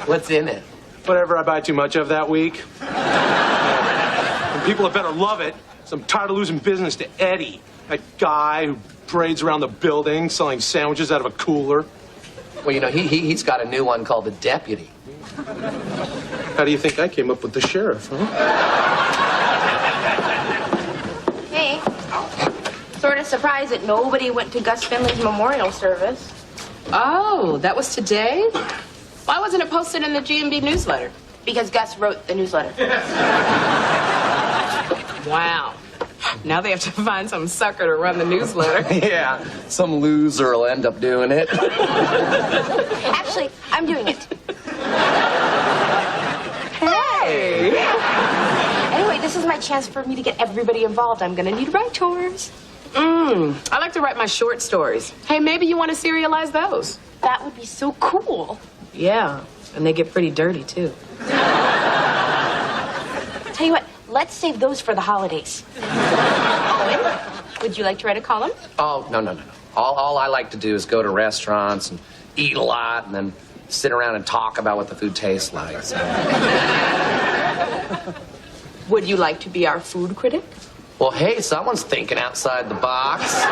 What's in it? Whatever I buy too much of that week. And people had better love it. So I'm tired of losing business to Eddie, that guy who parades around the building selling sandwiches out of a cooler. Well, you know, he's got a new one called The Deputy. How do you think I came up with the sheriff, huh? Hey, sort of surprised that nobody went to Gus Finley's memorial service. Oh, that was today? Why wasn't it posted in the GMB newsletter? Because Gus wrote the newsletter. Wow. Now they have to find some sucker to run the newsletter. Yeah, some loser will end up doing it. Actually, I'm doing it. Hey! Anyway, this is my chance for me to get everybody involved. I'm gonna need writers. I like to write my short stories. Hey, maybe you want to serialize those. That would be so cool. Yeah, and they get pretty dirty, too. Tell you what, let's save those for the holidays. Owen, would you like to write a column? Oh, no. All I like to do is go to restaurants and eat a lot and then sit around and talk about what the food tastes like. So. Would you like to be our food critic? Well, hey, someone's thinking outside the box.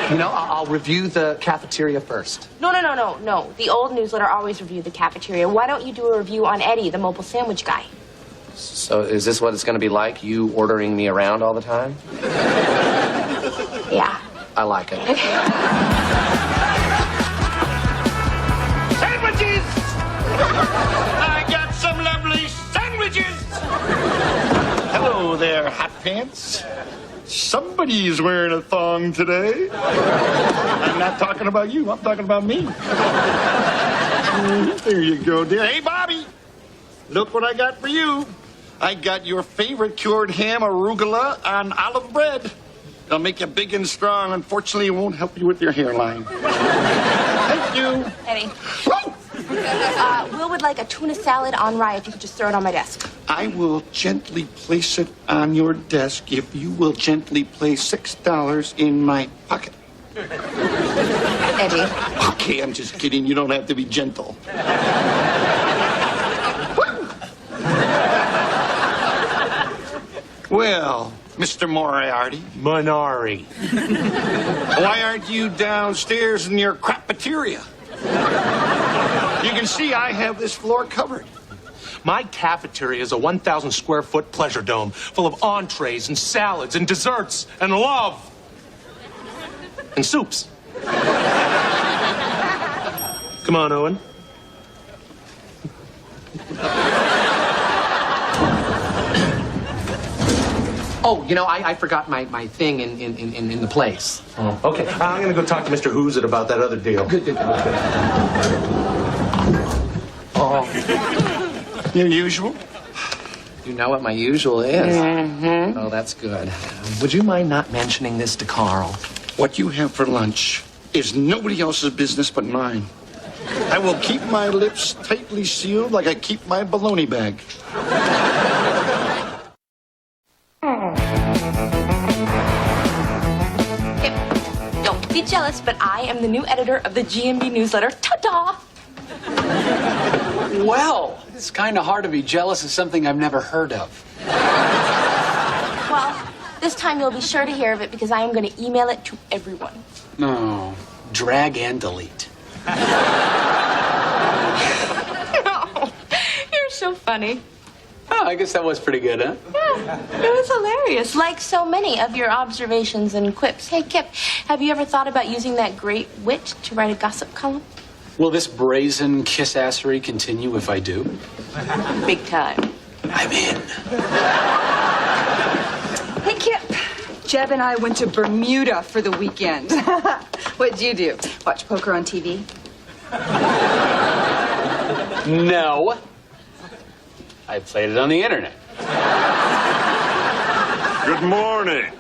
You know, I'll review the cafeteria first. No. The old newsletter always reviewed the cafeteria. Why don't you do a review on Eddie, the mobile sandwich guy? So is this what it's going to be like, you ordering me around all the time? Yeah. I like it. Sandwiches! I got some lovely sandwiches! Hello there, hot pants. Somebody's wearing a thong today. I'm not talking about you, I'm talking about me. There you go, dear. Hey, Bobby, look what I got for you. I got your favorite cured ham arugula on olive bread. It'll make you big and strong. Unfortunately, it won't help you with your hairline. Thank you. Eddie. Will would like a tuna salad on rye if you could just throw it on my desk. I will gently place it on your desk if you will gently place $6 in my pocket. Eddie. Okay, I'm just kidding. You don't have to be gentle. Well, Mr. Moriarty. Minari. Why aren't you downstairs in your crapateria? You can see I have this floor covered. My cafeteria is a 1,000 square foot pleasure dome full of entrees and salads and desserts and love. And soups. Come on, Owen. Oh, you know, I forgot my thing in the place. Oh, okay. I'm going to go talk to Mr. Who's It about that other deal. Good. Oh. Your usual? You know what my usual is. Mm-hmm. Oh, that's good. Would you mind not mentioning this to Carl? What you have for lunch is nobody else's business but mine. I will keep my lips tightly sealed like I keep my bologna bag. Don't be jealous, but I am the new editor of the GMB newsletter. Ta-da! Well, it's kind of hard to be jealous of something I've never heard of. Well, this time you'll be sure to hear of it because I am going to email it to everyone. No, drag and delete. No, you're so funny. Oh, I guess that was pretty good, huh? Yeah, it was hilarious, like so many of your observations and quips. Hey, Kip, have you ever thought about using that great wit to write a gossip column? Will this brazen kiss-assery continue if I do? Big time. I'm in. Hey, Kip. Jeb and I went to Bermuda for the weekend. What'd you do? Watch poker on TV? No. I played it on the internet. Good morning.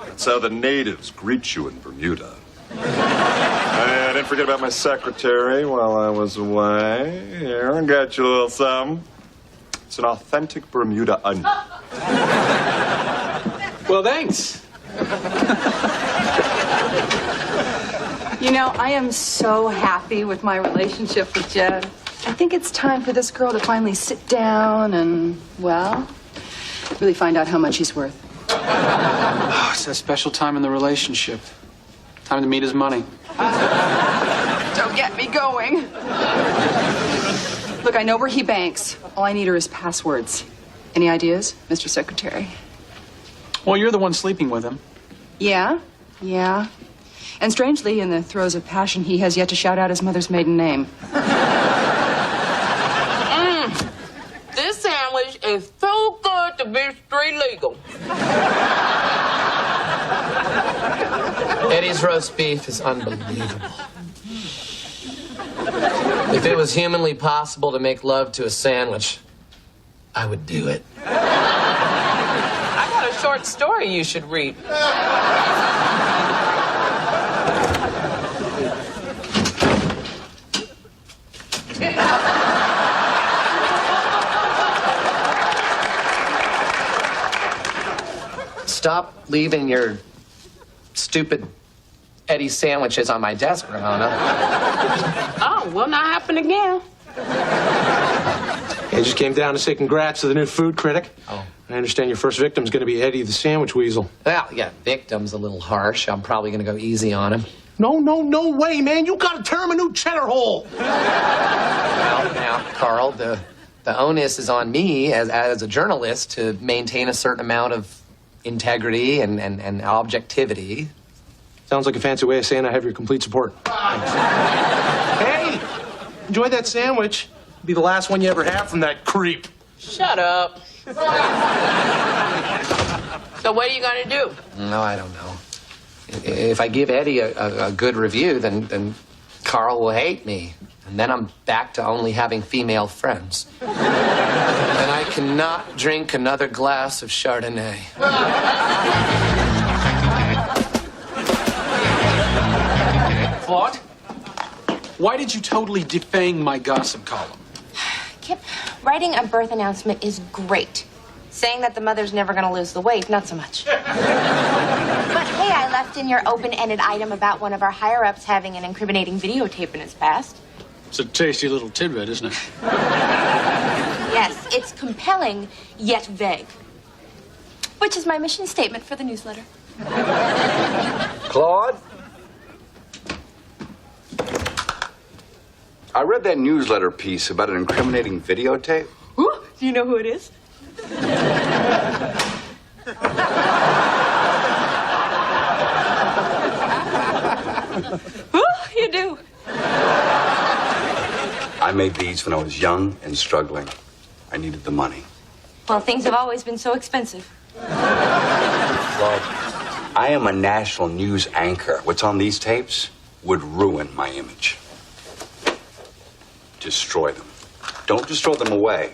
That's how the natives greet you in Bermuda. I didn't forget about my secretary while I was away. Here, I got you a little something. It's an authentic Bermuda onion. Well, thanks. You know, I am so happy with my relationship with Jeb. I think it's time for this girl to finally sit down and, well, really find out how much he's worth. Oh, it's that special time in the relationship. Time to meet his money. Don't get me going. Look, I know where he banks. All I need are his passwords. Any ideas, Mr. Secretary? Well, you're the one sleeping with him. Yeah. And strangely, in the throes of passion, he has yet to shout out his mother's maiden name. This sandwich is so good to be street legal. Eddie's roast beef is unbelievable. If it was humanly possible to make love to a sandwich, I would do it. I got a short story you should read. Stop leaving your stupid Eddie sandwiches on my desk, Ramona. Oh, will not happen again. I just came down to say congrats to the new food critic. Oh. I understand your first victim's going to be Eddie the Sandwich Weasel. Well, yeah, victim's a little harsh. I'm probably going to go easy on him. No way, man. You got to turn him a new cheddar hole. Well, now, Carl, the onus is on me as a journalist to maintain a certain amount of integrity and objectivity. Sounds like a fancy way of saying I have your complete support. Hey, enjoy that sandwich. It'll be the last one you ever have from that creep. Shut up. So what are you gonna do? No, I don't know. If I give Eddie a good review, then Carl will hate me. And then I'm back to only having female friends. And I cannot drink another glass of Chardonnay. Claude, why did you totally defang my gossip column? Kip, writing a birth announcement is great. Saying that the mother's never going to lose the weight, not so much. But hey, I left in your open-ended item about one of our higher-ups having an incriminating videotape in his past. It's a tasty little tidbit, isn't it? Yes, it's compelling, yet vague. Which is my mission statement for the newsletter. Claude? I read that newsletter piece about an incriminating videotape. Ooh, do you know who it is? Ooh, you do. I made these when I was young and struggling. I needed the money. Well, things have always been so expensive. Claude, I am a national news anchor. What's on these tapes would ruin my image. Destroy them. Don't just throw them away.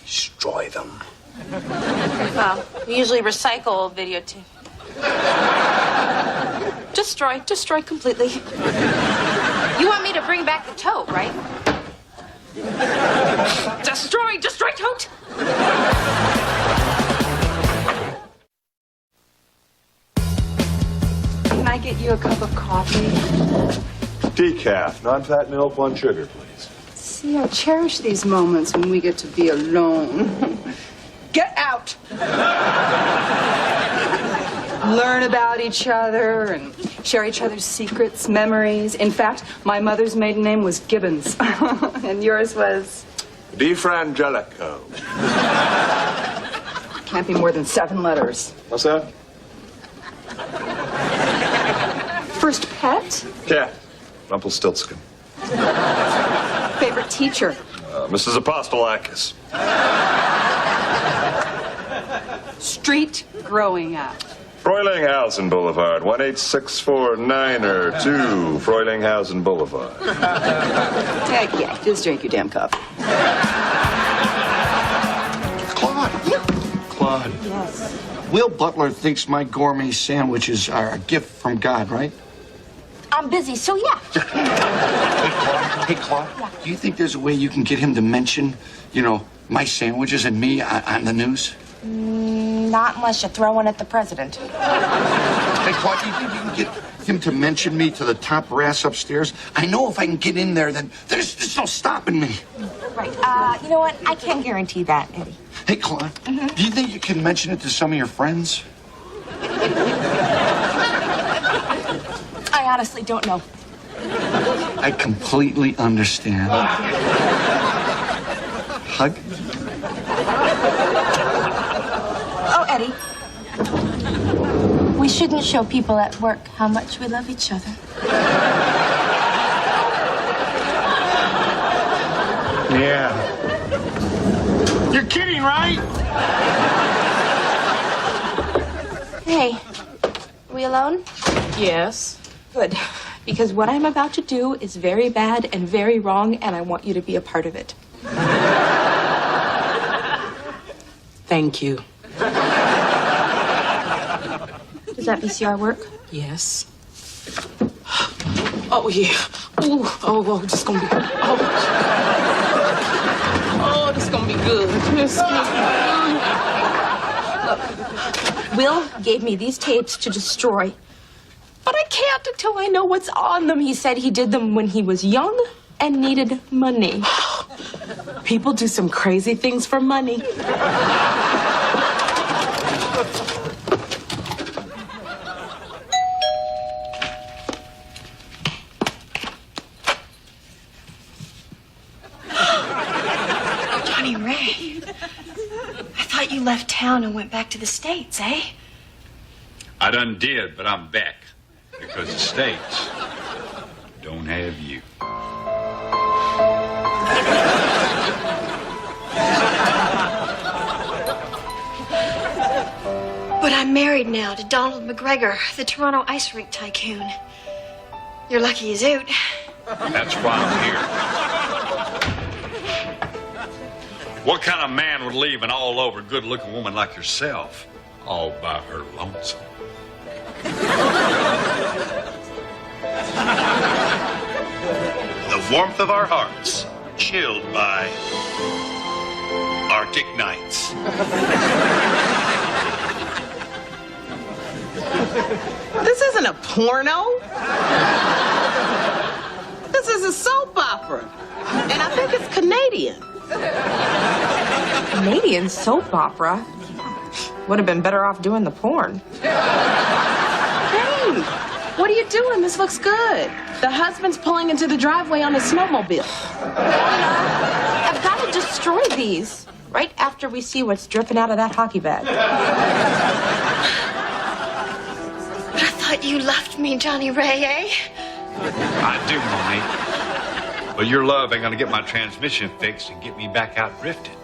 Destroy them. Well, we usually recycle old videotape. Destroy completely. You want me to bring back the tote, right? Destroy tote! Can I get you a cup of coffee? Decaf, non-fat milk, 1 sugar, please. See, I cherish these moments when we get to be alone. Get out! Learn about each other and share each other's secrets, memories. In fact, my mother's maiden name was Gibbons, and yours was... DiFrangelico. Can't be more than 7 letters. What's that? First pet? Cat. Rumpelstiltskin. Favorite teacher? Mrs. Apostolakis. Street growing up? Freulinghausen Boulevard, 18649 2 Freulinghausen Boulevard. Yeah, just drink your damn coffee. Claude. Yes. Will Butler thinks my gourmet sandwiches are a gift from God, right? I'm busy, so yeah. Hey, Claude, do you think there's a way you can get him to mention, my sandwiches and me on the news? Not unless you throw one at the president. Hey, Claude, do you think you can get him to mention me to the top brass upstairs? I know if I can get in there, then there's no stopping me. Right. You know what? I can't guarantee that, Eddie. Hey, Claude, do you think you can mention it to some of your friends? I honestly don't know. I completely understand. Hug? Oh, Eddie. We shouldn't show people at work how much we love each other. Yeah. You're kidding, right? Hey, are we alone? Yes. Good. Because what I'm about to do is very bad and very wrong, and I want you to be a part of it. Thank you. Does that VCR work? Yes. Oh, yeah. Ooh, oh, this is gonna be good. Oh, this is gonna be good. Look, Will gave me these tapes to destroy. But I can't until I know what's on them. He said he did them when he was young and needed money. People do some crazy things for money. Johnny Ray, I thought you left town and went back to the States, eh? I done did, but I'm back. Because the States don't have you. But I'm married now to Donald McGregor, the Toronto ice rink tycoon. You're lucky as oot. That's why I'm here. What kind of man would leave an all-over good-looking woman like yourself all by her lonesome? The warmth of our hearts, chilled by Arctic nights. This isn't a porno. This is a soap opera. And I think it's Canadian. Canadian soap opera? Would have been better off doing the porn. Hey, what are you doing? This looks good. The husband's pulling into the driveway on his snowmobile. I've got to destroy these right after we see what's dripping out of that hockey bag. But I thought you loved me, Johnny Ray, eh? I do, Mommy. But your love ain't gonna get my transmission fixed and get me back out drifting.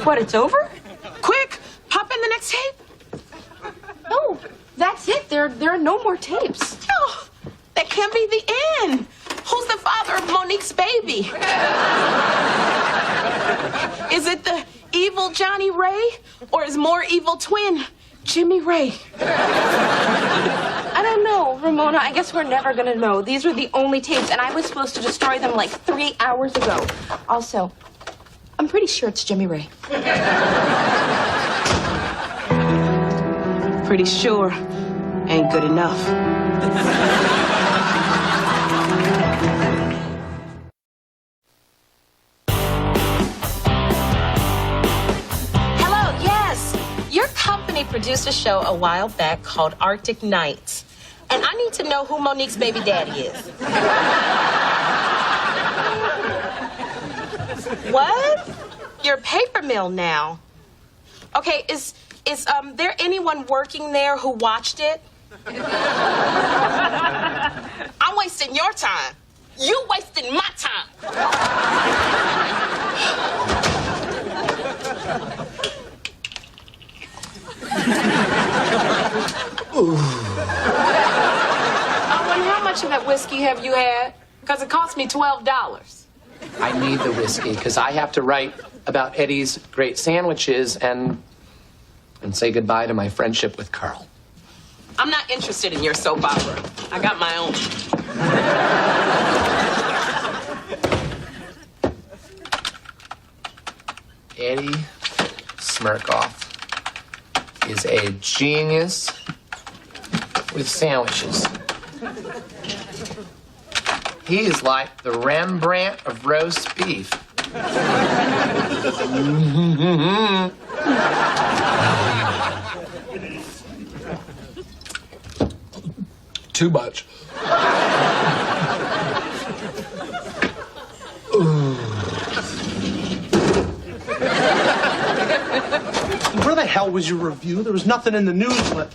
What, it's over? Quick, pop in the next tape. No, that's it. There are no more tapes. No, that can't be the end. Who's the father of Monique's baby? Is it the evil Johnny Ray or his more evil twin, Jimmy Ray? I don't know, Ramona. I guess we're never gonna know. These were the only tapes, and I was supposed to destroy them like 3 hours ago. Also, I'm pretty sure it's Jimmy Ray. Pretty sure ain't good enough. Hello, yes. Your company produced a show a while back called Arctic Nights. And I need to know who Monique's baby daddy is. What? You're a paper mill now. Okay, is there anyone working there who watched it? I'm wasting your time. You wasting my time. Oh, and how much of that whiskey have you had? Because it cost me $12. I need the whiskey because I have to write about Eddie's great sandwiches and say goodbye to my friendship with Carl. I'm not interested in your soap opera. I got my own. Eddie, Smirkoff is a genius with sandwiches. He is like the Rembrandt of roast beef. Too much. Where the hell was your review? There was nothing in the newsletter.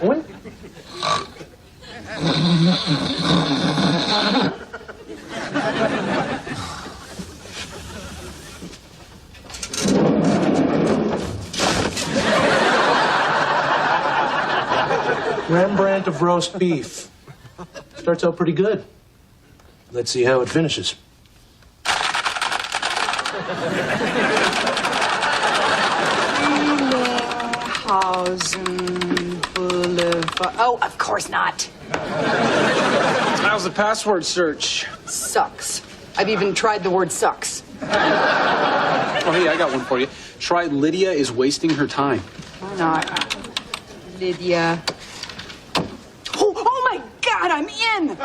What? Rembrandt of roast beef. Starts out pretty good. Let's see how it finishes. Boulevard. Oh, of course not. How's the password search? Sucks. I've even tried the word sucks. Oh, hey, I got one for you. Try Lydia is wasting her time. Why not? Lydia. Oh my God, I'm in!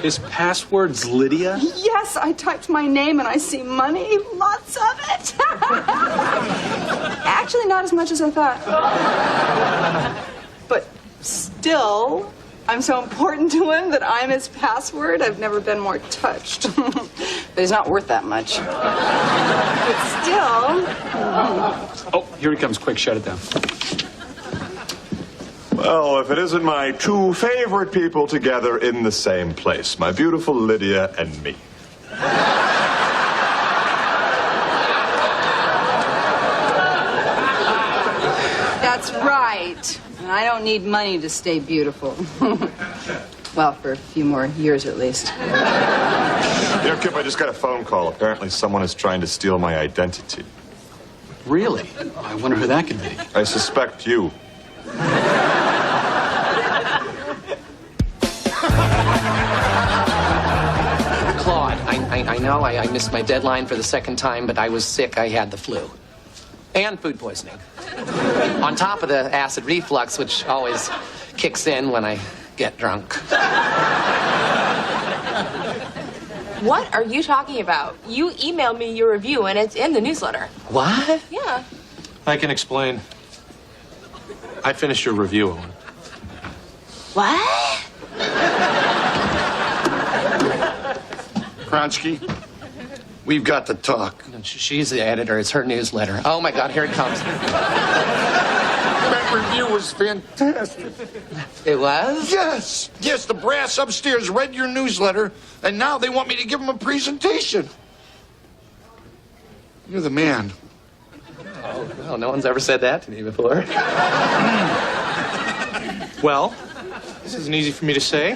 His password's Lydia? Yes, I typed my name and I see money. Lots of it. Actually, not as much as I thought. But still, I'm so important to him that I'm his password. I've never been more touched. But he's not worth that much. But still. Oh, here he comes. Quick, shut it down. Well, if it isn't my two favorite people together in the same place, my beautiful Lydia and me. That's right. And I don't need money to stay beautiful. Well, for a few more years at least. You know, Kip, I just got a phone call. Apparently someone is trying to steal my identity. Really? I wonder who that could be. I suspect you. Claude, I know I missed my deadline for the second time, but I was sick. I had the flu. And food poisoning. On top of the acid reflux, which always kicks in when I get drunk. What are you talking about? You emailed me your review and it's in the newsletter. What? Yeah. I can explain. I finished your review, Owen. What? Kronsky, we've got to talk. She's the editor. It's her newsletter. Oh, my God, here it comes. That review was fantastic. It was? Yes, the brass upstairs read your newsletter, and now they want me to give them a presentation. You're the man. Oh, well, no one's ever said that to me before. Well, this isn't easy for me to say,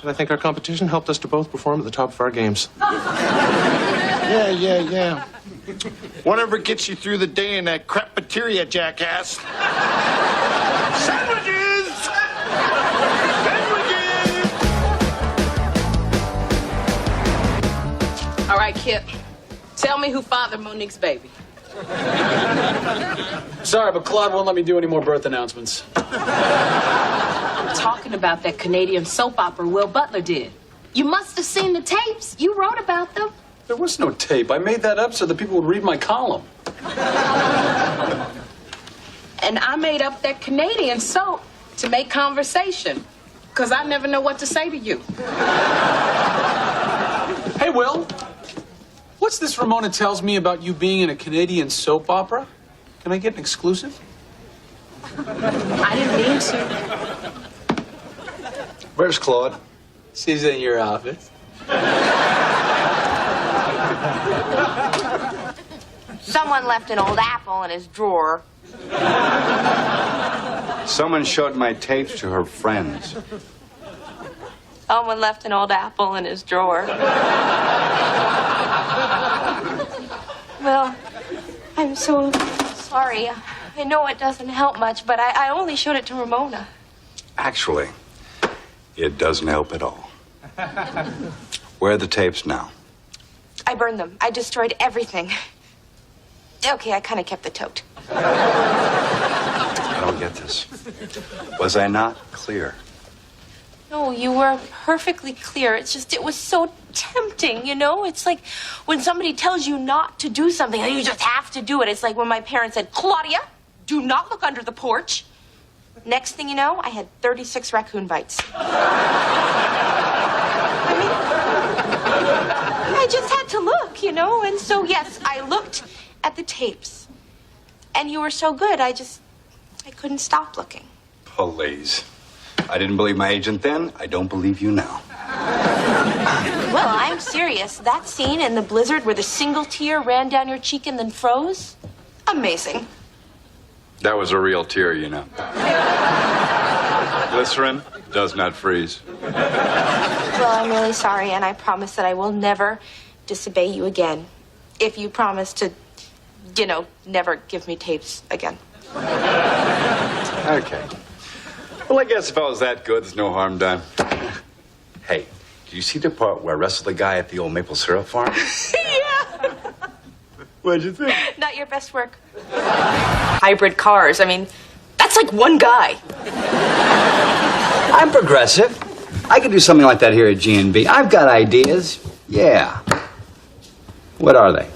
but I think our competition helped us to both perform at the top of our games. Yeah. Whatever gets you through the day in that cafeteria, jackass. Sandwiches! Sandwiches! All right, Kip. Tell me who fathered Monique's baby. Sorry, but Claude won't let me do any more birth announcements. I'm talking about that Canadian soap opera Will Butler did. You must have seen the tapes. You wrote about them. There was no tape. I made that up so that people would read my column. And I made up that Canadian soap to make conversation. Because I never know what to say to you. Hey, Will. What's this Ramona tells me about you being in a Canadian soap opera? Can I get an exclusive? I didn't mean to. Where's Claude? She's in your office. Someone left an old apple in his drawer. Someone showed my tapes to her friends. Someone left an old apple in his drawer. Well, I'm so sorry. I know it doesn't help much, but I only showed it to Ramona. Actually, it doesn't help at all. Where are the tapes now? I burned them. I destroyed everything. Okay, I kind of kept the tote. I don't get this. Was I not clear? No, you were perfectly clear. It's just, it was so tempting, you know? It's like when somebody tells you not to do something and you just have to do it. It's like when my parents said, Claudia, do not look under the porch. Next thing you know, I had 36 raccoon bites. I just had to look, you know? And so, yes, I looked at the tapes. And you were so good, I couldn't stop looking. Please. I didn't believe my agent then. I don't believe you now. Well, I'm serious. That scene in the blizzard where the single tear ran down your cheek and then froze? Amazing. That was a real tear, you know. Glycerin does not freeze. Well, I'm really sorry, and I promise that I will never disobey you again. If you promise to, you know, never give me tapes again. Okay. Well, I guess if I was that good, there's no harm done. Hey, did you see the part where I wrestled the guy at the old maple syrup farm? Yeah. What'd you think? Not your best work. Hybrid cars. I mean, that's like one guy. I'm progressive. I could do something like that here at G&B. I've got ideas. Yeah. What are they?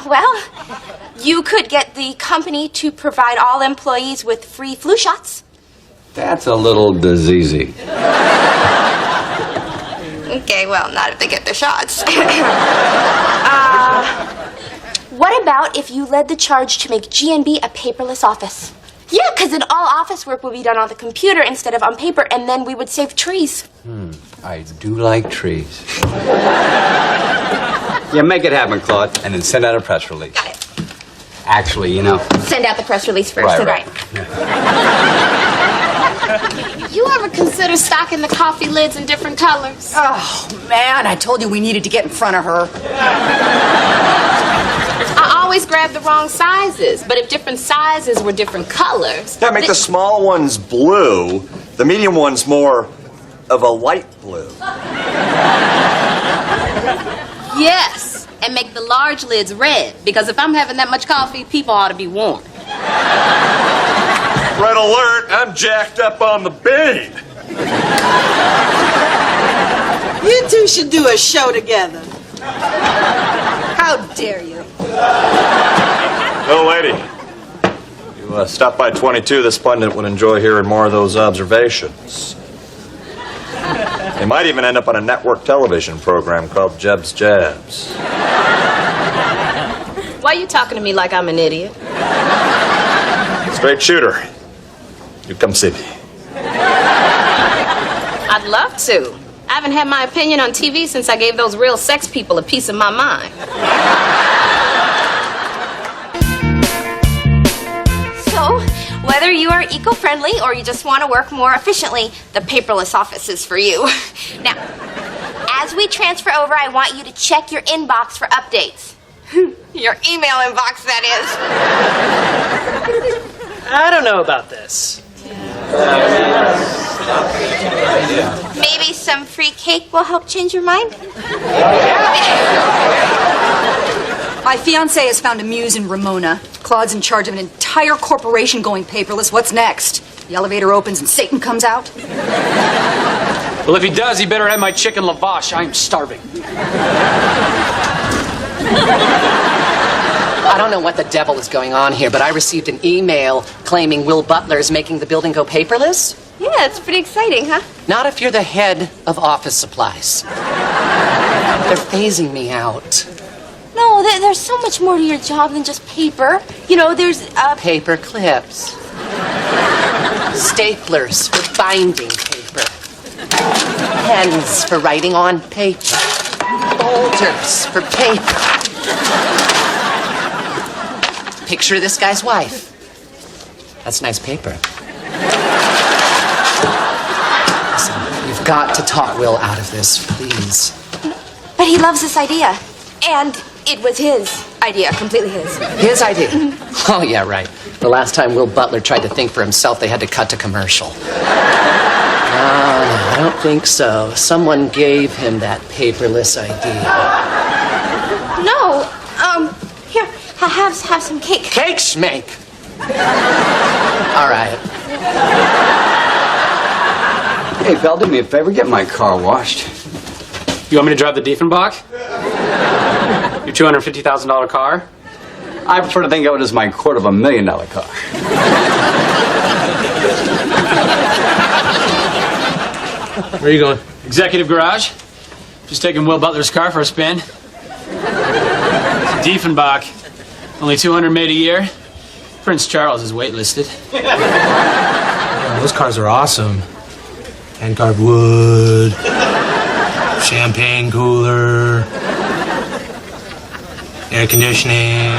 Well, you could get the company to provide all employees with free flu shots. That's a little diseasy. Okay, well, not if they get their shots. What about if you led the charge to make G&B a paperless office? Yeah, because then all office work would be done on the computer instead of on paper, and then we would save trees. I do like trees. Yeah, make it happen, Claude, and then send out a press release. Got it. Actually, you know... Send out the press release first. Right. You ever consider stocking the coffee lids in different colors? Oh, man, I told you we needed to get in front of her. I always grab the wrong sizes, but if different sizes were different colors... Yeah, make the small ones blue, the medium ones more of a light blue. Yes, and make the large lids red, because if I'm having that much coffee, people ought to be warm. Red alert, I'm jacked up on the bean. You two should do a show together. How dare you? Little lady, you stop by 22, this pundit would enjoy hearing more of those observations. They might even end up on a network television program called Jeb's Jabs. Why are you talking to me like I'm an idiot? Straight shooter. You come see me. I'd love to. I haven't had my opinion on TV since I gave those real sex people a piece of my mind. So, whether you are eco-friendly or you just want to work more efficiently, the paperless office is for you. Now, as we transfer over, I want you to check your inbox for updates. Your email inbox, that is. I don't know about this. Maybe some free cake will help change your mind? My fiancé has found a muse in Ramona. Claude's in charge of an entire corporation going paperless. What's next? The elevator opens and Satan comes out? Well, if he does, he better have my chicken lavash. I am starving. I don't know what the devil is going on here, but I received an email claiming Will Butler is making the building go paperless. Yeah, it's pretty exciting, huh? Not if you're the head of office supplies. They're phasing me out. No, there's so much more to your job than just paper. You know, there's Paper clips. Staplers for binding paper. Pens for writing on paper. Folders for paper. Picture this guy's wife. That's nice paper. Listen, you've got to talk Will out of this, please. But he loves this idea. And it was his idea, completely his. His idea? Oh, yeah, right. The last time Will Butler tried to think for himself, they had to cut to commercial. No, I don't think so. Someone gave him that paperless idea. No, here, have some cake. Cake schmake. All right. Hey, Belle, do me a favor. Get my car washed. You want me to drive the Diefenbach? Your $250,000 car? I prefer to think of it as my $250,000 car. Where are you going? Executive garage. Just taking Will Butler's car for a spin. It's a Diefenbach. Only 200 made a year. Prince Charles is waitlisted. Oh, those cars are awesome. Hand-carved wood, champagne cooler, air conditioning.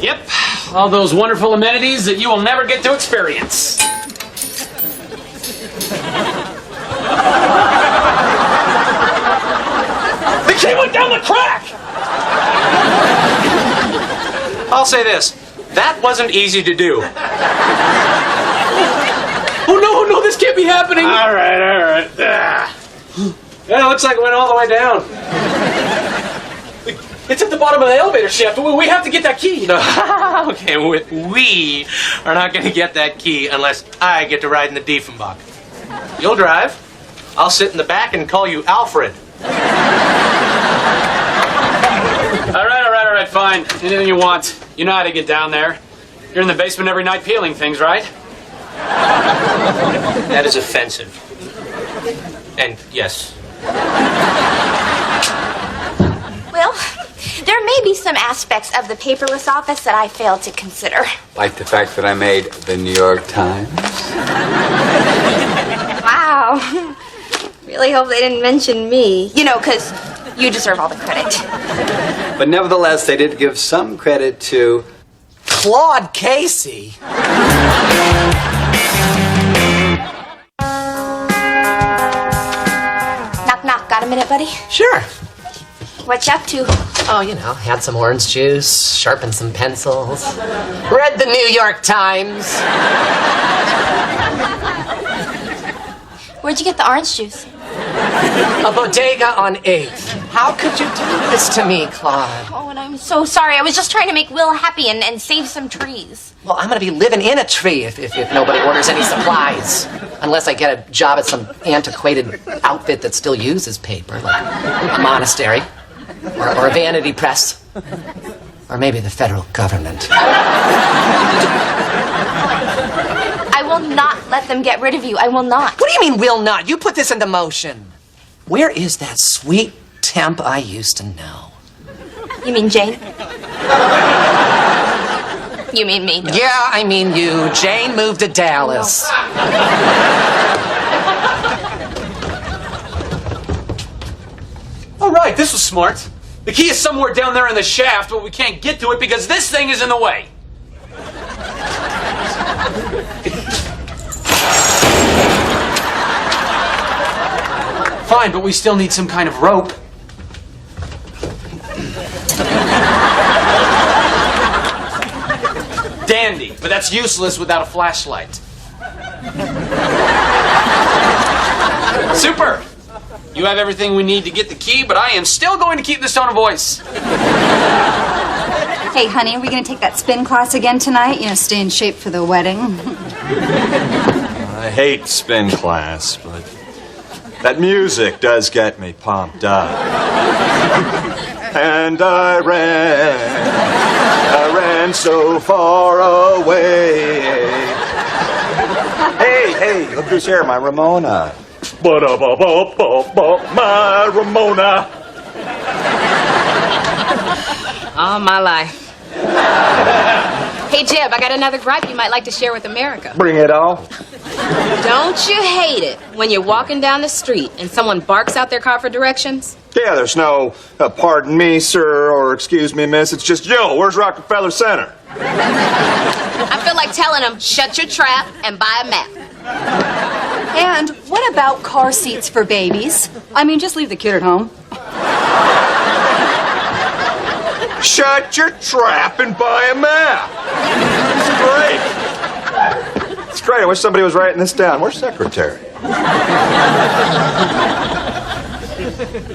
Yep, all those wonderful amenities that you will never get to experience. The key went down the crack! I'll say this. That wasn't easy to do. Oh, no, this can't be happening. All right. Yeah, it looks like it went all the way down. It's at the bottom of the elevator shaft. We have to get that key. No, okay, we are not going to get that key unless I get to ride in the Diefenbach. You'll drive. I'll sit in the back and call you Alfred. All right, fine. Anything you want. You know how to get down there. You're in the basement every night peeling things, right? That is offensive. And yes. Well, there may be some aspects of the paperless office that I failed to consider. Like the fact that I made the New York Times. Wow. Really hope they didn't mention me. You know, because you deserve all the credit. But nevertheless, they did give some credit to Claude Casey. Knock, knock. Got a minute, buddy? Sure. What you up to? Oh, you know, had some orange juice, sharpened some pencils, read the New York Times. Where'd you get the orange juice? A bodega on 8th. How could you do this to me, Claude? Oh, and I'm so sorry. I was just trying to make Will happy and save some trees. Well, I'm going to be living in a tree if nobody orders any supplies. Unless I get a job at some antiquated outfit that still uses paper, like a monastery, or a vanity press, or maybe the federal government. I will not let them get rid of you. I will not. What do you mean, will not? You put this into motion. Where is that sweet temp I used to know? You mean Jane? You mean me? No. Yeah, I mean you. Jane moved to Dallas. All right, this was smart. The key is somewhere down there in the shaft, but we can't get to it because this thing is in the way. Fine, but we still need some kind of rope. Dandy, but that's useless without a flashlight. Super! You have everything we need to get the key, but I am still going to keep this tone of voice. Hey, honey, are we going to take that spin class again tonight? You know, stay in shape for the wedding. I hate spin class, but that music does get me pumped up. And I ran so far away. Hey, look who's here, my Ramona. My Ramona. All my life. Hey, Jeb, I got another gripe you might like to share with America. Bring it on. Don't you hate it when you're walking down the street and someone barks out their car for directions? Yeah, there's no pardon me, sir, or excuse me, miss. It's just, yo, where's Rockefeller Center? I feel like telling them, shut your trap and buy a map. And what about car seats for babies? I mean, just leave the kid at home. Shut your trap and buy a map. It's great. It's great. I wish somebody was writing this down. Where's Secretary?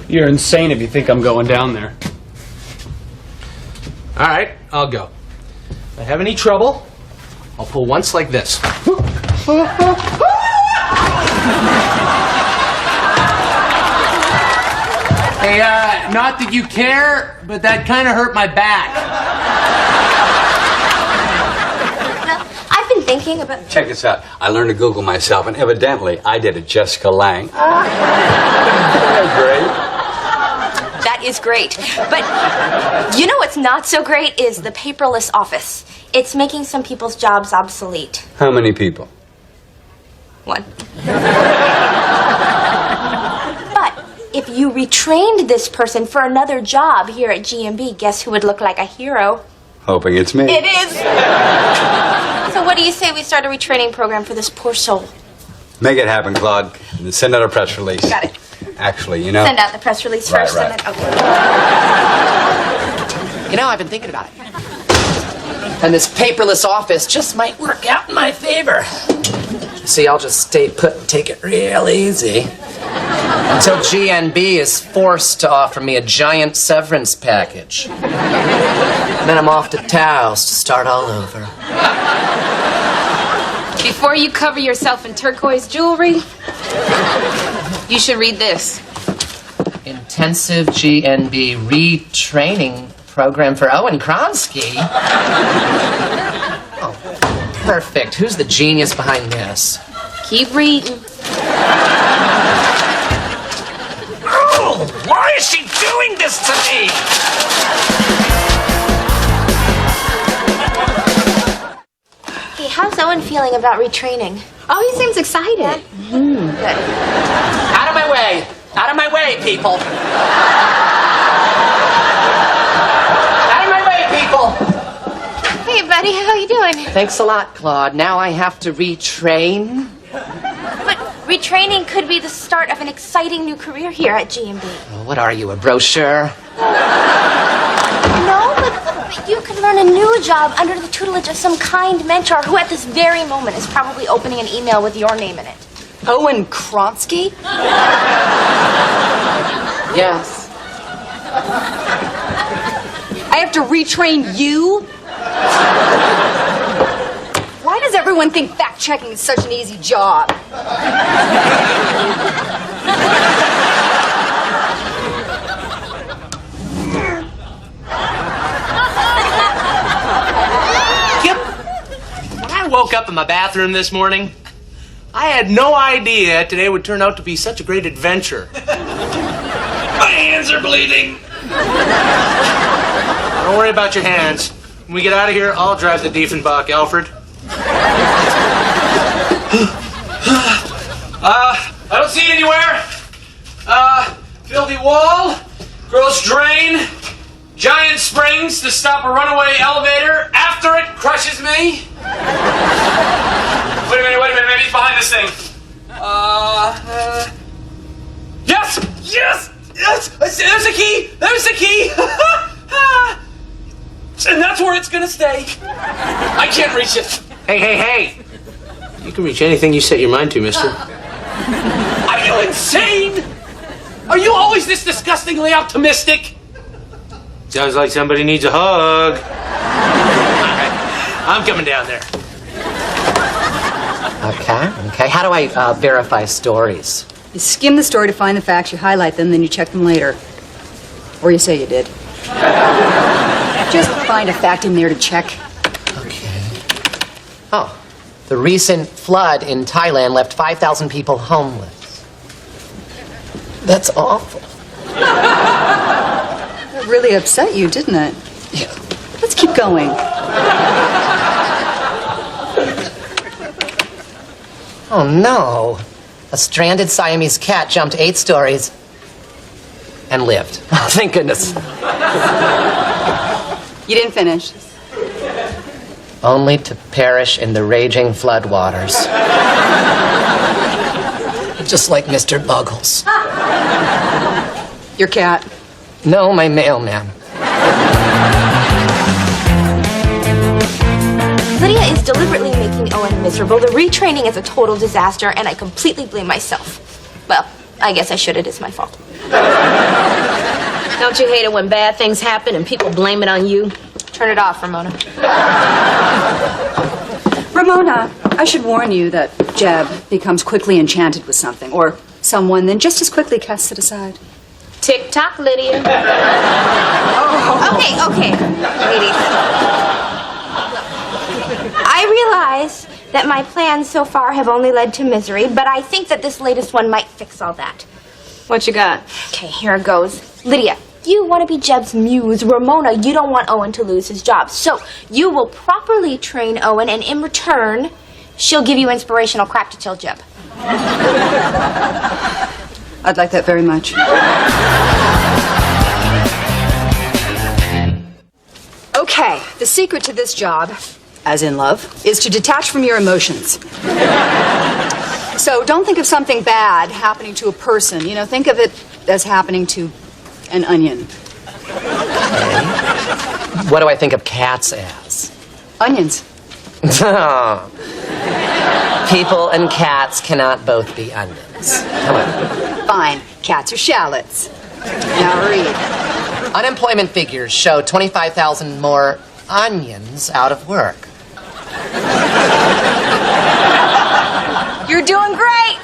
You're insane if you think I'm going down there. All right, I'll go. If I have any trouble, I'll pull once like this. Hey, not that you care, but that kind of hurt my back. I've been thinking about... Check this out. I learned to Google myself, and evidently I did a Jessica Lange. Isn't that great? That is great. But you know what's not so great is the paperless office. It's making some people's jobs obsolete. How many people? One. But if you retrained this person for another job here at GMB, guess who would look like a hero? Hoping it's me. It is. So what do you say we start a retraining program for this poor soul? Make it happen, Claude. Send out a press release. Got it. Actually, you know... Send out the press release Right, first right. and then... Okay. You know, I've been thinking about it. And this paperless office just might work out in my favor. See, I'll just stay put and take it real easy. Until GNB is forced to offer me a giant severance package. And then I'm off to Taos to start all over. Before you cover yourself in turquoise jewelry, you should read this. Intensive GNB retraining program for Owen Kronsky. Oh, perfect. Who's the genius behind this? Keep reading. Oh, why is she doing this to me? Hey, how's Owen feeling about retraining? Oh, he seems excited. Good. Out of my way! Out of my way, people! Out of my way, people! Hey, buddy, how you doing? Thanks a lot, Claude. Now I have to retrain. But retraining could be the start of an exciting new career here at GMB. Oh, what are you, a brochure? No, but you could learn a new job under the tutelage of some kind mentor who at this very moment is probably opening an email with your name in it. Owen Kronsky? Yes. I have to retrain you? Why does everyone think fact-checking is such an easy job? When I woke up in my bathroom this morning, I had no idea today would turn out to be such a great adventure. My hands are bleeding. Don't worry about your hands. When we get out of here, I'll drive the Diefenbach, Alfred. I don't see it anywhere. Filthy wall, gross drain, giant springs to stop a runaway elevator after it crushes me. Wait a minute, maybe he's behind this thing. Yes! There's a key! There's the key! And that's where it's gonna stay. I can't reach it. Hey. You can reach anything you set your mind to, mister. Are you insane? Are you always this disgustingly optimistic? Sounds like somebody needs a hug. All right, I'm coming down there. Okay. How do I verify stories? You skim the story to find the facts, you highlight them, then you check them later. Or you say you did. Just find a fact in there to check. Okay. Oh, the recent flood in Thailand left 5,000 people homeless. That's awful. That really upset you, didn't it? Yeah. Let's keep going. Oh, no. A stranded Siamese cat jumped 8 stories and lived. Oh, thank goodness. You didn't finish. Only to perish in the raging floodwaters. Just like Mr. Buggles. Your cat. No, my mailman. Lydia is deliberately making Owen beyond miserable. The retraining is a total disaster, and I completely blame myself. Well, I guess I should. It is my fault. Don't you hate it when bad things happen and people blame it on you? Turn it off, Ramona. Ramona, I should warn you that Jeb becomes quickly enchanted with something or someone, then just as quickly casts it aside. Tick-tock, Lydia. Okay, ladies. I realize that my plans so far have only led to misery, but I think that this latest one might fix all that. What you got? Okay, here it goes. Lydia, you want to be Jeb's muse. Ramona, you don't want Owen to lose his job. So you will properly train Owen, and in return, she'll give you inspirational crap to tell Jeb. I'd like that very much. Okay, the secret to this job, as in love, is to detach from your emotions. So don't think of something bad happening to a person. You know, think of it as happening to an onion. What do I think of cats as? Onions. People and cats cannot both be onions. Come on. Fine, cats are shallots. Now read. Unemployment figures show 25,000 more onions out of work. You're doing great!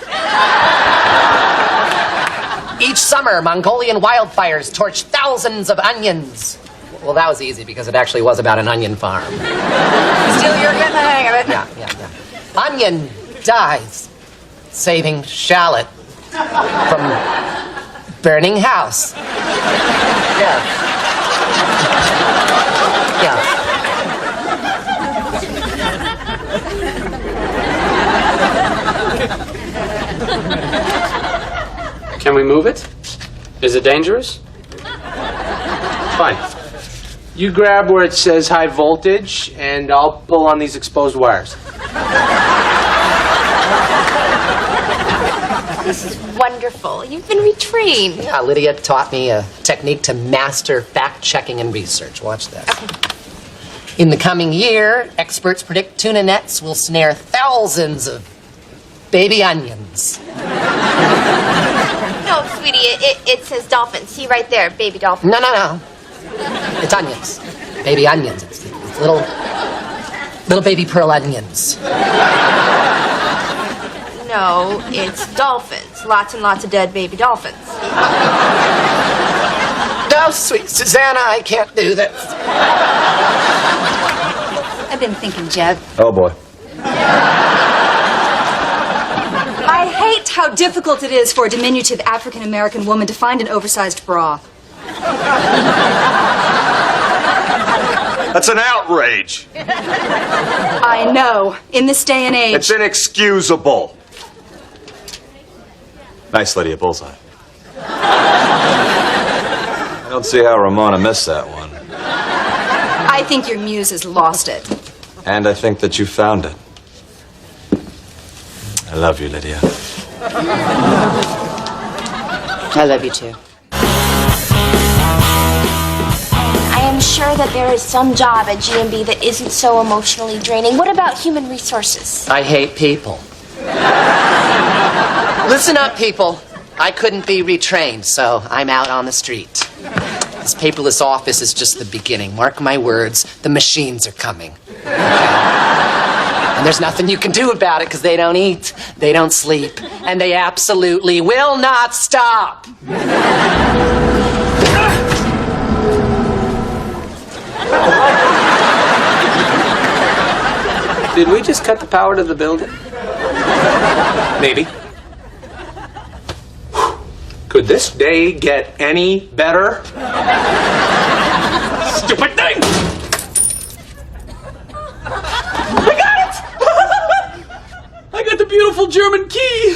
Each summer, Mongolian wildfires torch thousands of onions. Well, that was easy because it actually was about an onion farm. Still, you're getting the hang of it. Yeah. Onion dies, saving shallot from burning house. Yeah. Can we move it? Is it dangerous? Fine. You grab where it says high voltage, and I'll pull on these exposed wires. This is wonderful. You've been retrained. Yeah, Lydia taught me a technique to master fact-checking and research. Watch this. Okay. In the coming year, experts predict tuna nets will snare thousands of baby onions. No, sweetie, it says dolphins. See right there, baby dolphins. No. It's onions. Baby onions. It's little baby pearl onions. No, it's dolphins. Lots and lots of dead baby dolphins. No, sweet Susanna, I can't do this. I've been thinking, Jeb. Oh, boy. I hate how difficult it is for a diminutive African-American woman to find an oversized bra. That's an outrage. I know. In this day and age. It's inexcusable. Nice, Lydia. Bullseye. I don't see how Ramona missed that one. I think your muse has lost it. And I think that you found it. I love you, Lydia. I love you too. I am sure that there is some job at GMB that isn't so emotionally draining. What about human resources? I hate people. Listen up, people. I couldn't be retrained, so I'm out on the street. This paperless office is just the beginning. Mark my words, the machines are coming. And there's nothing you can do about it because they don't eat, they don't sleep, and they absolutely will not stop. Did we just cut the power to the building? Maybe. Could this day get any better? Stupid thing! I got it! I got the beautiful German key.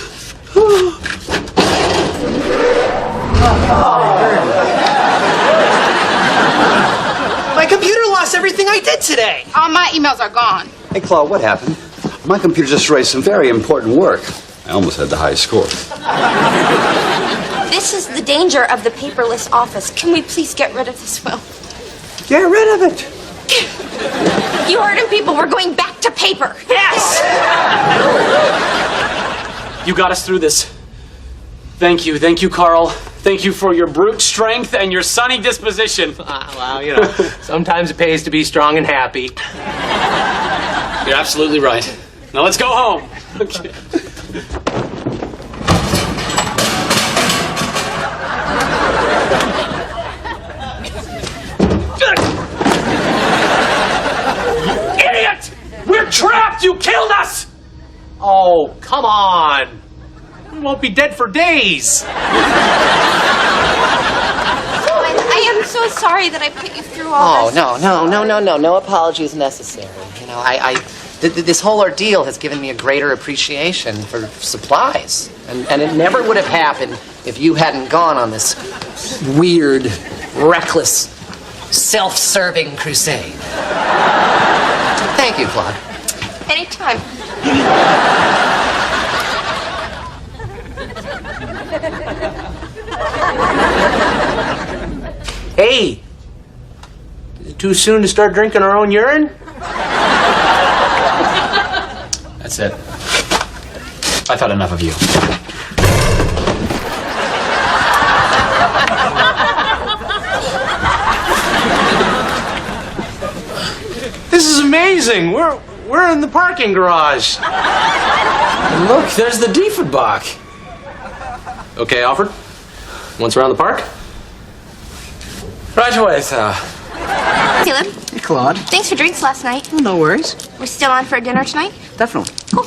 My computer lost everything I did today. All my emails are gone. Hey, Claude, what happened? My computer just erased some very important work. I almost had the highest score. This is the danger of the paperless office. Can we please get rid of this will? Get rid of it. You heard him, people. We're going back to paper. Yes! You got us through this. Thank you, Carl. Thank you for your brute strength and your sunny disposition. Well, you know, sometimes it pays to be strong and happy. You're absolutely right. Now let's go home. Okay. Idiot! We're trapped! You killed us! Oh, come on. We won't be dead for days. I am so sorry that I put you through all Oh, this. no apologies necessary. You know, this whole ordeal has given me a greater appreciation for supplies. And it never would have happened if you hadn't gone on this weird, reckless, self-serving crusade. Thank you, Claude. Anytime. Hey, is it too soon to start drinking our own urine? That's it. I've had enough of you. This is amazing. We're in the parking garage. Look, there's the Diefenbach. Okay, Alfred. Once around the park? Right away, sir. Caleb, Hey, Claude. thanks for drinks last night. Oh, no worries. We're still on for dinner tonight? Definitely. Cool.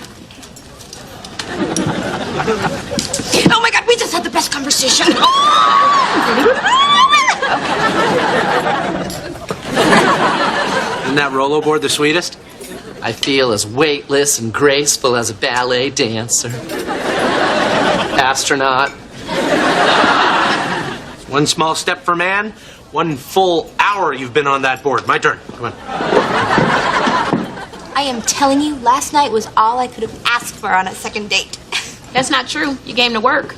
Oh my God, we just had the best conversation. Isn't that rollerboard the sweetest? I feel as weightless and graceful as a ballet dancer. Astronaut. One small step for man, one full hour you've been on that board. My turn. Come on. I am telling you, last night was all I could have asked for on a second date. That's not true. You came to work.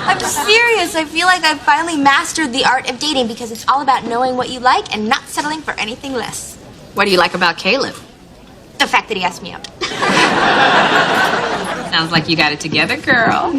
I'm serious. I feel like I've finally mastered the art of dating because it's all about knowing what you like and not settling for anything less. What do you like about Caleb? The fact that he asked me out. Sounds like you got it together, girl.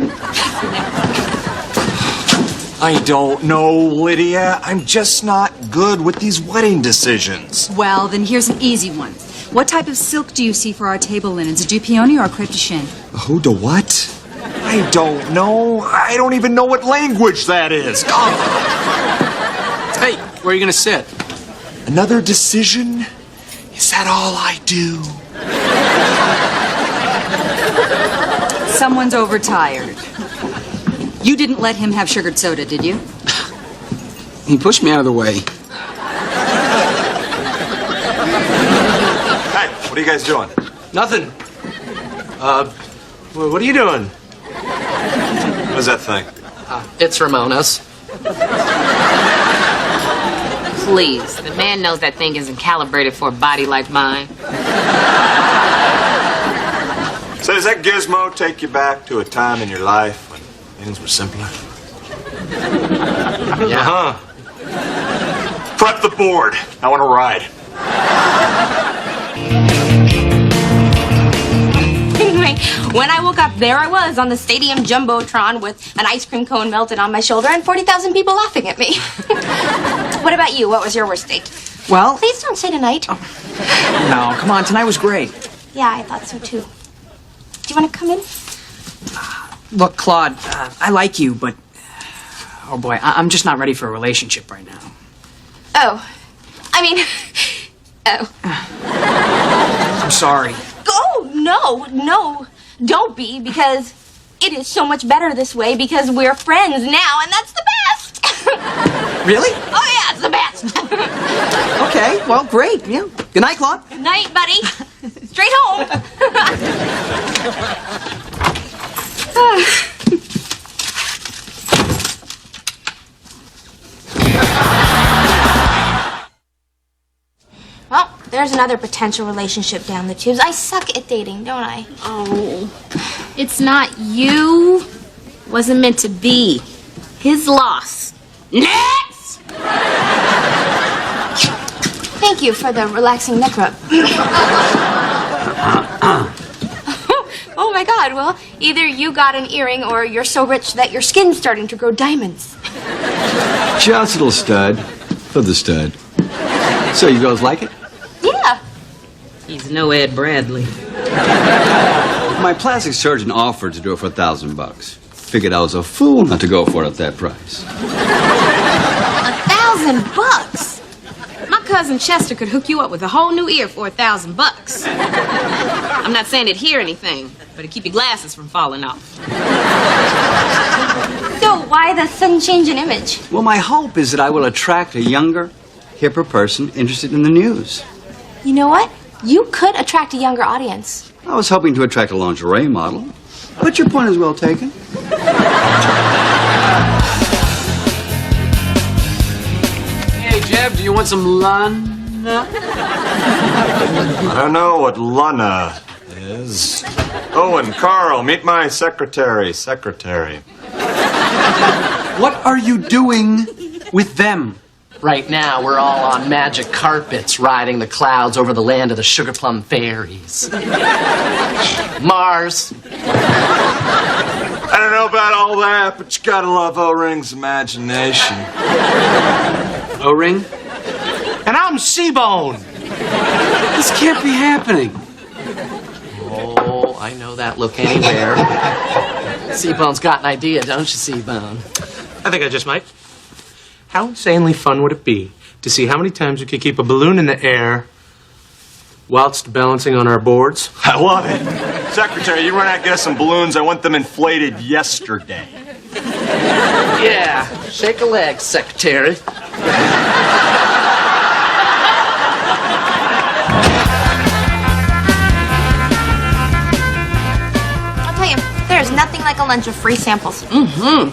I don't know, Lydia. I'm just not good with these wedding decisions. Well, then here's an easy one. What type of silk do you see for our table linens, a dupioni or a crepe de chine? Who to what? I don't know. I don't even know what language that is. Hey, where are you going to sit? Another decision? Is that all I do? Someone's overtired. You didn't let him have sugared soda, did you? He pushed me out of the way. Hey, what are you guys doing? Nothing. What are you doing? What is that thing? It's Ramona's. Please, the man knows that thing isn't calibrated for a body like mine. So does that gizmo take you back to a time in your life when things were simpler? Yeah. Prep the board. I want to ride. Anyway, when I woke up, there I was on the stadium jumbotron with an ice cream cone melted on my shoulder and 40,000 people laughing at me. What about you? What was your worst date? Well... Please don't say tonight. No, come on. Tonight was great. Yeah, I thought so too. Do you want to come in? Look, Claude, I like you, but... Oh, boy, I'm just not ready for a relationship right now. Oh. I mean... Oh. I'm sorry. Oh, no. Don't be, because it is so much better this way because we're friends now, and that's the best. Really? Oh, yeah, it's the best. Okay, well, great. Yeah. Good night, Claude. Good night, buddy. Straight home. Well, there's another potential relationship down the tubes. I suck at dating, don't I? Oh, it's not you. Wasn't meant to be. His loss. Next! Hey, Thank you for the relaxing neck rub. Oh my God, well, either you got an earring or you're so rich that your skin's starting to grow diamonds. Just a little stud for the stud. So you girls like it? Yeah. He's no Ed Bradley. My plastic surgeon offered to do it for $1,000. Figured I was a fool not to go for it at that price. $1,000? My cousin Chester could hook you up with a whole new ear for $1,000. I'm not saying it'd hear anything, but it'd keep your glasses from falling off. So why the sudden change in image? Well, my hope is that I will attract a younger, hipper person interested in the news. You know what? You could attract a younger audience. I was hoping to attract a lingerie model, but your point is well taken. Hey, Jeb, do you want some Lana? I don't know what Lana is. Oh, and Carl, meet my secretary. What are you doing with them? Right now, we're all on magic carpets riding the clouds over the land of the sugar plum fairies. Mars. I don't know about all that, but you gotta love O-Ring's imagination. O-Ring? And I'm C-Bone. This can't be happening. Oh, I know that look anywhere. C-Bone's got an idea, don't you, C-Bone? I think I just might. How insanely fun would it be to see how many times we could keep a balloon in the air whilst balancing on our boards? I love it. Secretary, you run out and get us some balloons. I want them inflated yesterday. Yeah, shake a leg, secretary. I'll tell you, there's nothing like a lunch of free samples. Mm-hmm.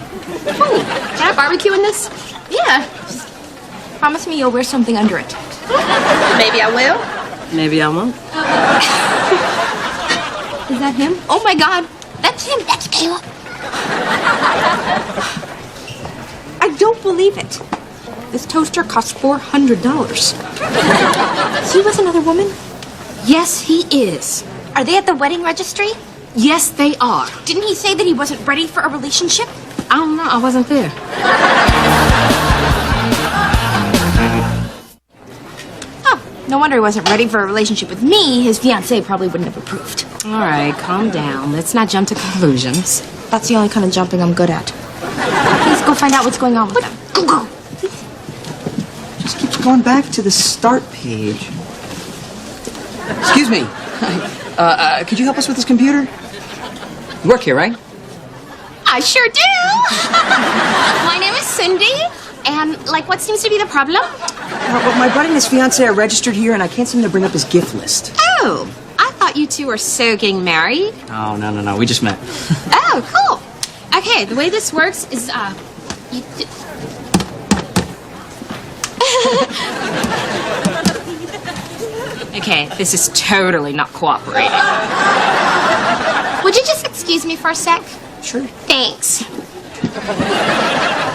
Ooh, can I barbecue in this? Yeah. Just promise me you'll wear something under it. Maybe I will. Maybe I won't. Is that him? Oh my God. That's him. That's Caleb. I don't believe it. This toaster costs $400. Is he with another woman? Yes, he is. Are they at the wedding registry? Yes, they are. Didn't he say that he wasn't ready for a relationship? I don't know. I wasn't there. Oh, no wonder he wasn't ready for a relationship with me. His fiancée probably wouldn't have approved. All right, calm down. Let's not jump to conclusions. That's the only kind of jumping I'm good at. Please go find out what's going on with them. Go. Just keeps going back to the start page. Excuse me. Could you help us with this computer? You work here, right? I sure do. My name is Cindy, and what seems to be the problem? Well, my buddy and his fiancée are registered here, and I can't seem to bring up his gift list. Oh, I thought you two were so getting married. Oh, no. We just met. Oh, cool. Okay, the way this works is, Okay, this is totally not cooperating. Would you just excuse me for a sec? Sure. Thanks.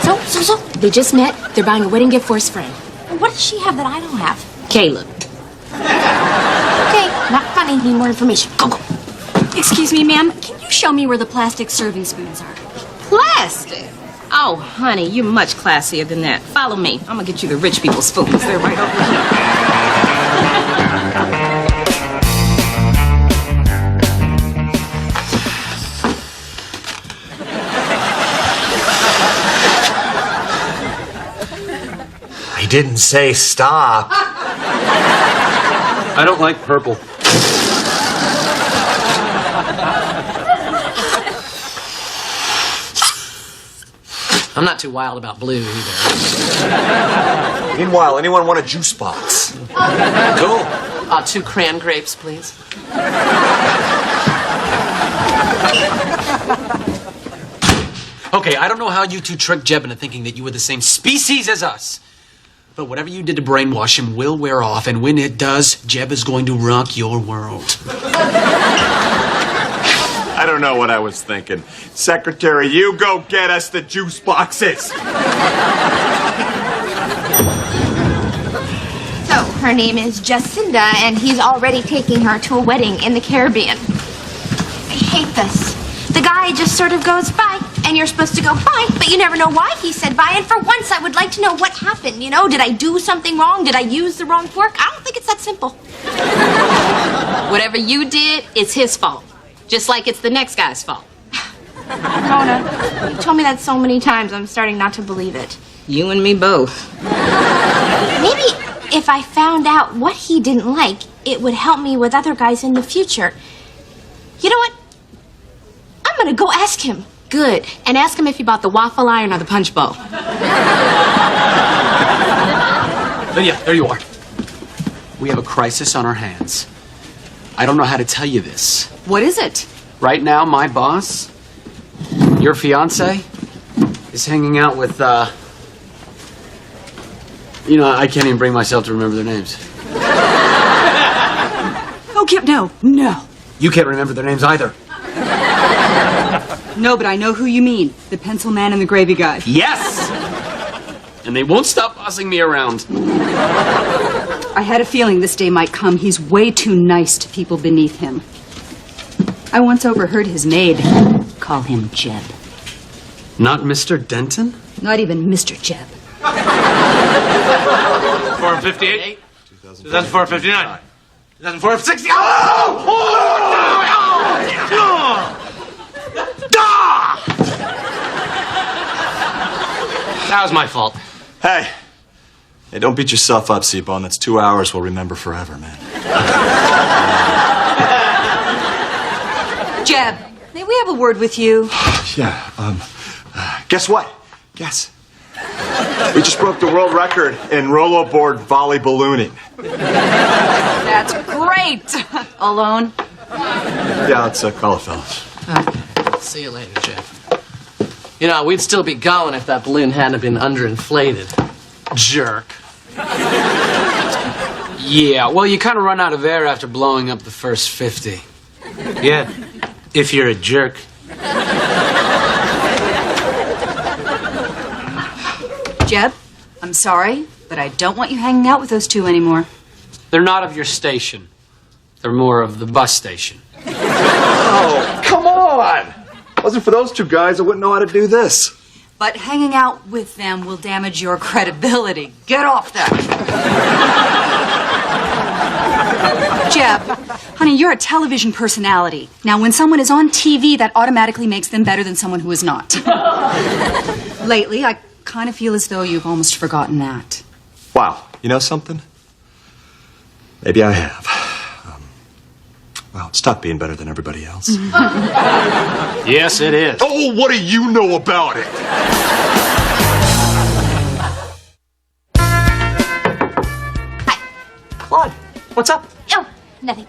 So, they just met. They're buying a wedding gift for his friend. What does she have that I don't have? Caleb. Okay, not funny. Need more information. Go. Excuse me, ma'am. Can you show me where the plastic serving spoons are? Plastic? Oh, honey, you're much classier than that. Follow me. I'm gonna get you the rich people's spoons. They're right over here. I didn't say stop. I don't like purple. I'm not too wild about blue either. Meanwhile, anyone want a juice box? Cool. 2 cran grapes, please. Okay, I don't know how you two tricked Jeb into thinking that you were the same species as us. But whatever you did to brainwash him will wear off, and when it does, Jeb is going to rock your world. I don't know what I was thinking. Secretary, you go get us the juice boxes. So, Her name is Jacinda, and he's already taking her to a wedding in the Caribbean. I hate this. The guy just sort of goes, bye, and you're supposed to go, bye, but you never know why he said bye, and for once I would like to know what happened, you know? Did I do something wrong? Did I use the wrong fork? I don't think it's that simple. Whatever you did, it's his fault. Just like it's the next guy's fault. Mona, you told me that so many times, I'm starting not to believe it. You and me both. Maybe if I found out what he didn't like, it would help me with other guys in the future. You know what? I'm gonna go ask him. Good. And ask him if he bought the waffle iron or the punch bowl. Lydia, there you are. We have a crisis on our hands. I don't know how to tell you this. What is it? Right now, my boss, your fiance, is hanging out with, I can't even bring myself to remember their names. Oh, Kip, no. You can't remember their names either. No, but I know who you mean. The pencil man and the gravy guy. Yes! And they won't stop bossing me around. I had a feeling this day might come. He's way too nice to people beneath him. I once overheard his maid call him Jeb. Not Mr. Denton? Not even Mr. Jeb. 458? 2459. 2460. That was my fault. Hey, don't beat yourself up, C-Bone. That's 2 hours we'll remember forever, man. Jeb, may we have a word with you? Yeah, guess what? Guess. We just broke the world record in rollerboard volley ballooning. That's great. Alone? Yeah, let's call it, fellas. See you later, Jeff. You know, we'd still be going if that balloon hadn't been underinflated. Jerk. Yeah, well, you kind of run out of air after blowing up the first 50. Yeah, if you're a jerk. Jeb, I'm sorry, but I don't want you hanging out with those two anymore. They're not of your station. They're more of the bus station. Oh, come on! Wasn't for those two guys, I wouldn't know how to do this. But hanging out with them will damage your credibility. Get off that. Jeb, honey, you're a television personality. Now, when someone is on TV, that automatically makes them better than someone who is not. Lately, I kind of feel as though you've almost forgotten that. Wow, you know something? Maybe I have. Well, stop being better than everybody else. Yes, it is. Oh, what do you know about it? Claude, what's up? Oh, nothing.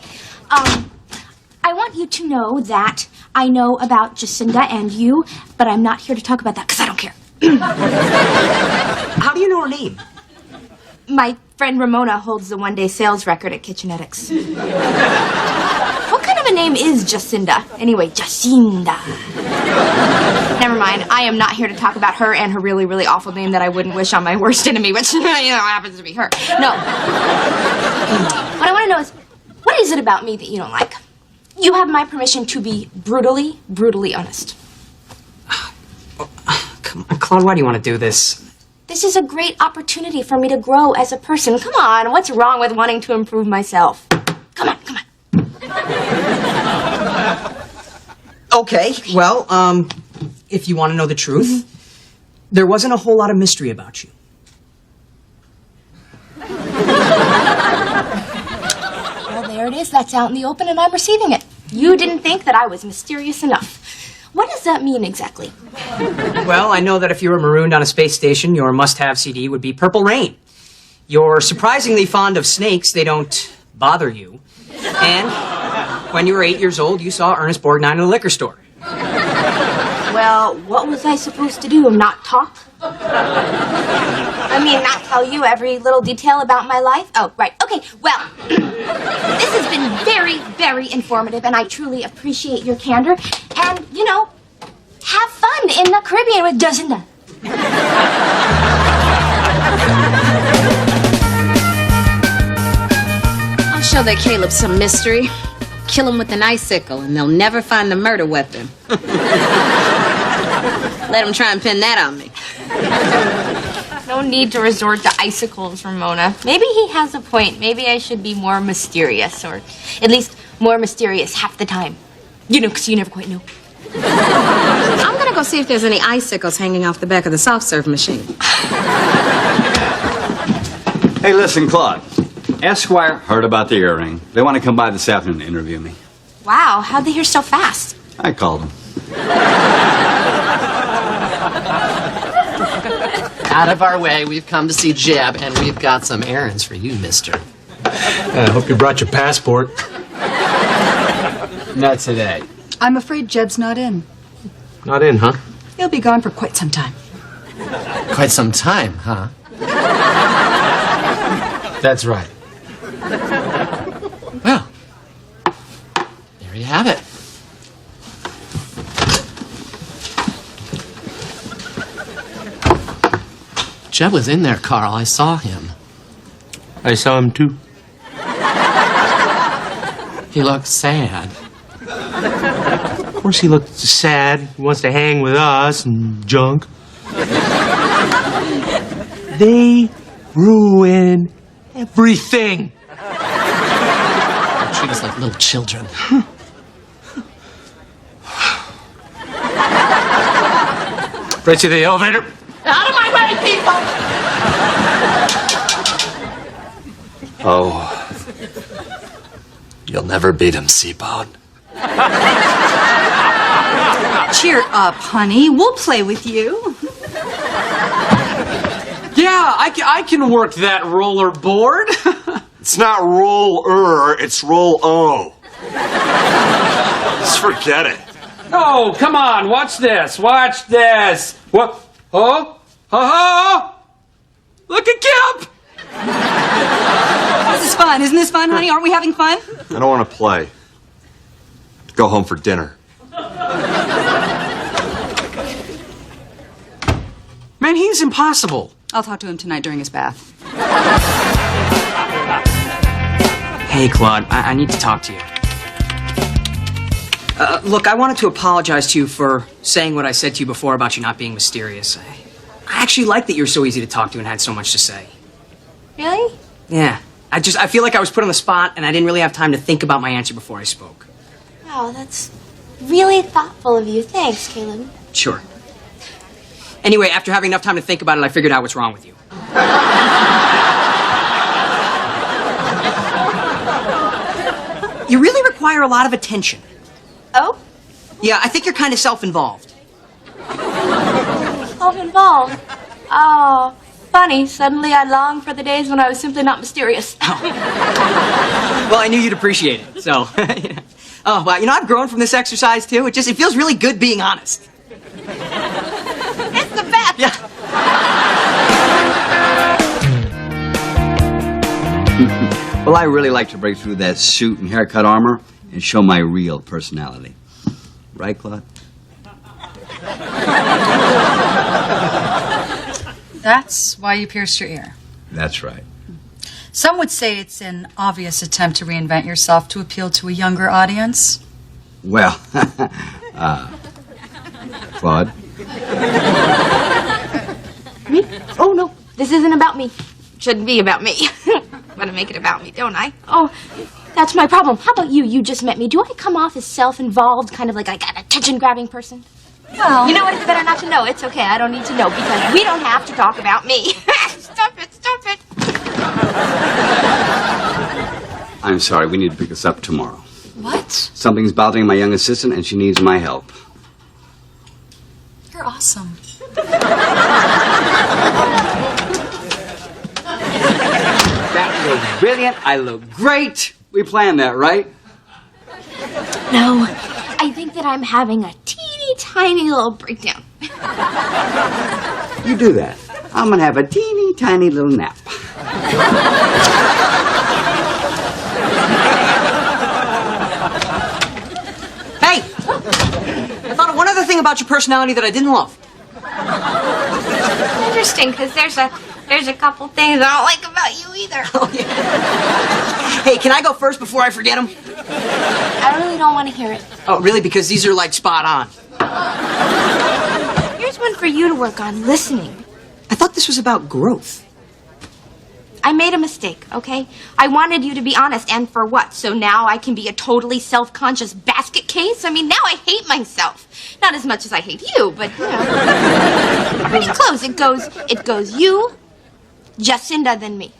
I want you to know that I know about Jacinda and you, but I'm not here to talk about that because I don't care. How do you know her name? My friend Ramona holds the one-day sales record at Kitchenetics. What kind of a name is Jacinda? Anyway, Jacinda. Never mind. I am not here to talk about her and her really, really awful name that I wouldn't wish on my worst enemy, which, happens to be her. No. What I want to know is, what is it about me that you don't like? You have my permission to be brutally, brutally honest. Come on, Claude, why do you want to do this? This is a great opportunity for me to grow as a person. Come on, what's wrong with wanting to improve myself? Come on. Okay, well, if you want to know the truth, there wasn't a whole lot of mystery about you. Well, there it is. That's out in the open, and I'm receiving it. You didn't think that I was mysterious enough. What does that mean exactly? Well, I know that if you were marooned on a space station, your must-have CD would be Purple Rain. You're surprisingly fond of snakes. They don't bother you. And when you were 8 years old, you saw Ernest Borgnine in a liquor store. Well, what was I supposed to do? Not talk? I mean, not tell you every little detail about my life? Oh, right. Okay, well, this has been very, very informative, and I truly appreciate your candor. And, have fun in the Caribbean with Jacinda. know that Caleb's some mystery. Kill him with an icicle, and they'll never find the murder weapon. Let him try and pin that on me. No need to resort to icicles, Ramona. Maybe he has a point. Maybe I should be more mysterious, or at least more mysterious half the time. You know, because you never quite know. I'm gonna go see if there's any icicles hanging off the back of the soft serve machine. Hey, listen, Claude. Esquire heard about the earring. They want to come by this afternoon to interview me. Wow, how'd they hear so fast? I called them. Out of our way, we've come to see Jeb, and we've got some errands for you, mister. I hope you brought your passport. Not today. I'm afraid Jeb's not in. Not in, huh? He'll be gone for quite some time. Quite some time, huh? That's right. Well, there you have it. Jeb was in there, Carl. I saw him. I saw him too. He looked sad. Of course he looked sad. He wants to hang with us and junk. They ruin everything. Treat us like little children. Right to the elevator. Out of my way, people! Oh. You'll never beat him, Seabone. Cheer up, honey. We'll play with you. Yeah, I can work that roller board. It's not roll-er, it's roll-o. Just forget it. Oh, come on, watch this. Watch this. What? Oh? Ha-ha! Look at Kip! This is fun. Isn't this fun, honey? Aren't we having fun? I don't want to play. Go home for dinner. Man, he's impossible. I'll talk to him tonight during his bath. Hey, Claude, I need to talk to you. Look, I wanted to apologize to you for saying what I said to you before about you not being mysterious. I actually like that you're so easy to talk to and had so much to say. Really? Yeah. I feel like I was put on the spot and I didn't really have time to think about my answer before I spoke. Wow, that's really thoughtful of you. Thanks, Caleb. Sure. Anyway, after having enough time to think about it, I figured out what's wrong with you. You really require a lot of attention. Oh? Yeah, I think you're kind of self-involved. Self-involved? Oh, funny. Suddenly I long for the days when I was simply not mysterious. Well, I knew you'd appreciate it, so. Oh, well, I've grown from this exercise, too. It feels really good being honest. It's the best! Yeah. Well, I really like to break through that suit and haircut armor and show my real personality. Right, Claude? That's why you pierced your ear. That's right. Some would say it's an obvious attempt to reinvent yourself to appeal to a younger audience. Well, Claude? Me? Oh, no. This isn't about me. Shouldn't be about me. I'm gonna make it about me, don't I? Oh, that's my problem. How about you? You just met me. Do I come off as self-involved, kind of like an attention-grabbing person? Well, you know what? It's better not to know. It's okay. I don't need to know because we don't have to talk about me. Stop it. Stop it. I'm sorry, we need to pick this up tomorrow. What? Something's bothering my young assistant and she needs my help. You're awesome. That was brilliant. I look great. We planned that, right? No, I think that I'm having a teeny tiny little breakdown. You do that. I'm going to have a teeny tiny little nap. Hey! I thought of one other thing about your personality that I didn't love. Interesting, because there's a couple things I don't like about you either. Oh, yeah. Hey, can I go first before I forget them? I really don't want to hear it. Oh, really? Because these are like spot on. Here's one for you to work on, listening. I thought this was about growth. I made a mistake, okay? I wanted you to be honest, and for what? So now I can be a totally self-conscious basket case? I mean, now I hate myself. Not as much as I hate you, but, you know. Pretty close. It goes you, Jacinda, then me.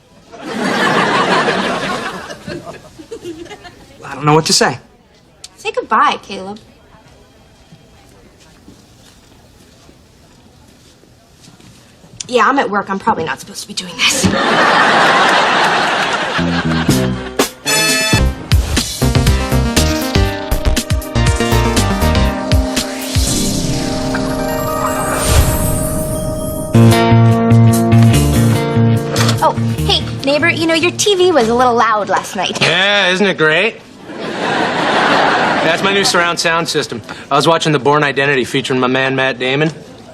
I don't know what to say. Say goodbye, Caleb. Yeah, I'm at work. I'm probably not supposed to be doing this. Oh, hey, neighbor, you know, your TV was a little loud last night. Yeah, isn't it great? That's my new surround sound system. I was watching The Bourne Identity featuring my man Matt Damon.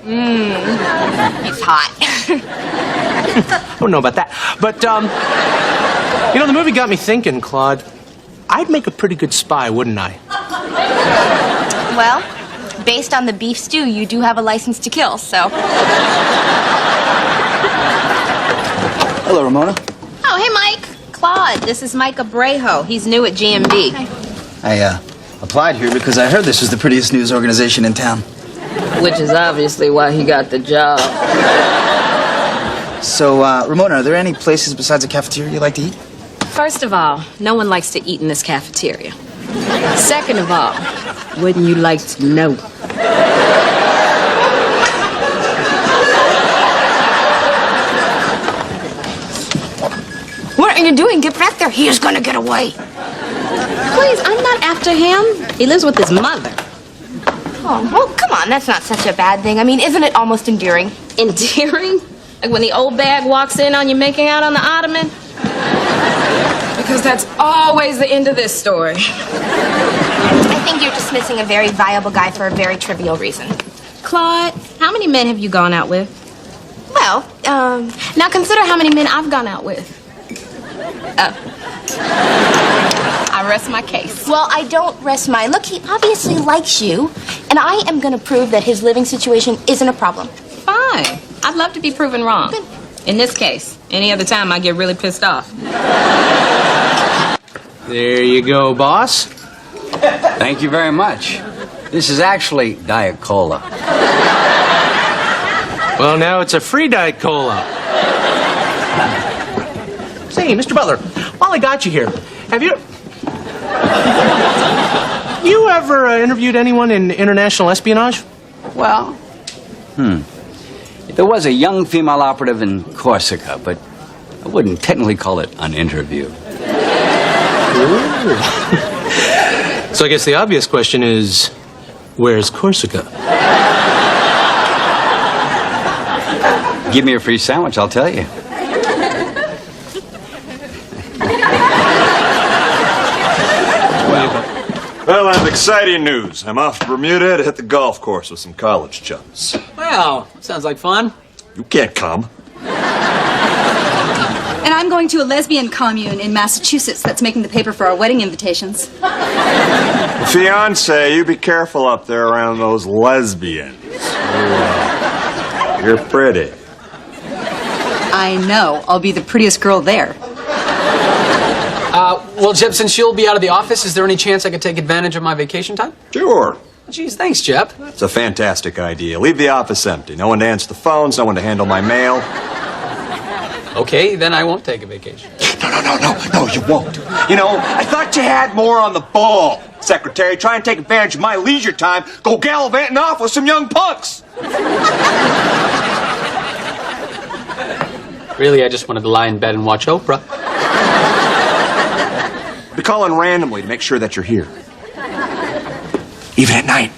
It's hot. I don't know about that. But, you know, the movie got me thinking, Claude. I'd make a pretty good spy, wouldn't I? Well, based on the beef stew, you do have a license to kill, so. Hello, Ramona. Oh, hey, Mike. Claude, this is Mike Abrejo. He's new at GMB. I applied here because I heard this was the prettiest news organization in town. Which is obviously why he got the job. So, Ramona, are there any places besides the cafeteria you like to eat? First of all, no one likes to eat in this cafeteria. Second of all, wouldn't you like to know? What are you doing? Get back there. He is gonna get away. Please, I'm not after him. He lives with his mother. Oh, well, come on. That's not such a bad thing. I mean, isn't it almost endearing? Endearing? Like when the old bag walks in on you making out on the ottoman? Because that's always the end of this story. I think you're dismissing a very viable guy for a very trivial reason. Claude, how many men have you gone out with? Well, now consider how many men I've gone out with. I rest my case. Well, I don't rest mine. Look, he obviously likes you, and I am going to prove that his living situation isn't a problem. Fine. I'd love to be proven wrong. Good. In this case. Any other time, I get really pissed off. There you go, boss. Thank you very much. This is actually Diet Cola. Well, now it's a free Diet Cola. Say, Mr. Butler, while I got you here, have you ever interviewed anyone in international espionage? Well, there was a young female operative in Corsica, but I wouldn't technically call it an interview. So I guess the obvious question is, where's Corsica? Give me a free sandwich, I'll tell you. Well, I have exciting news. I'm off to Bermuda to hit the golf course with some college chums. Well, sounds like fun. You can't come. And I'm going to a lesbian commune in Massachusetts that's making the paper for our wedding invitations. Fiance, you be careful up there around those lesbians. You're pretty. I know. I'll be the prettiest girl there. Well, Jeb, since you'll be out of the office, is there any chance I could take advantage of my vacation time? Sure. Geez, thanks, Jeb. It's a fantastic idea. Leave the office empty. No one to answer the phones, no one to handle my mail. Okay, then I won't take a vacation. No, you won't. You know, I thought you had more on the ball, Secretary. Try and take advantage of my leisure time. Go gallivanting off with some young punks. Really, I just wanted to lie in bed and watch Oprah. Be calling randomly to make sure that you're here. Even at night.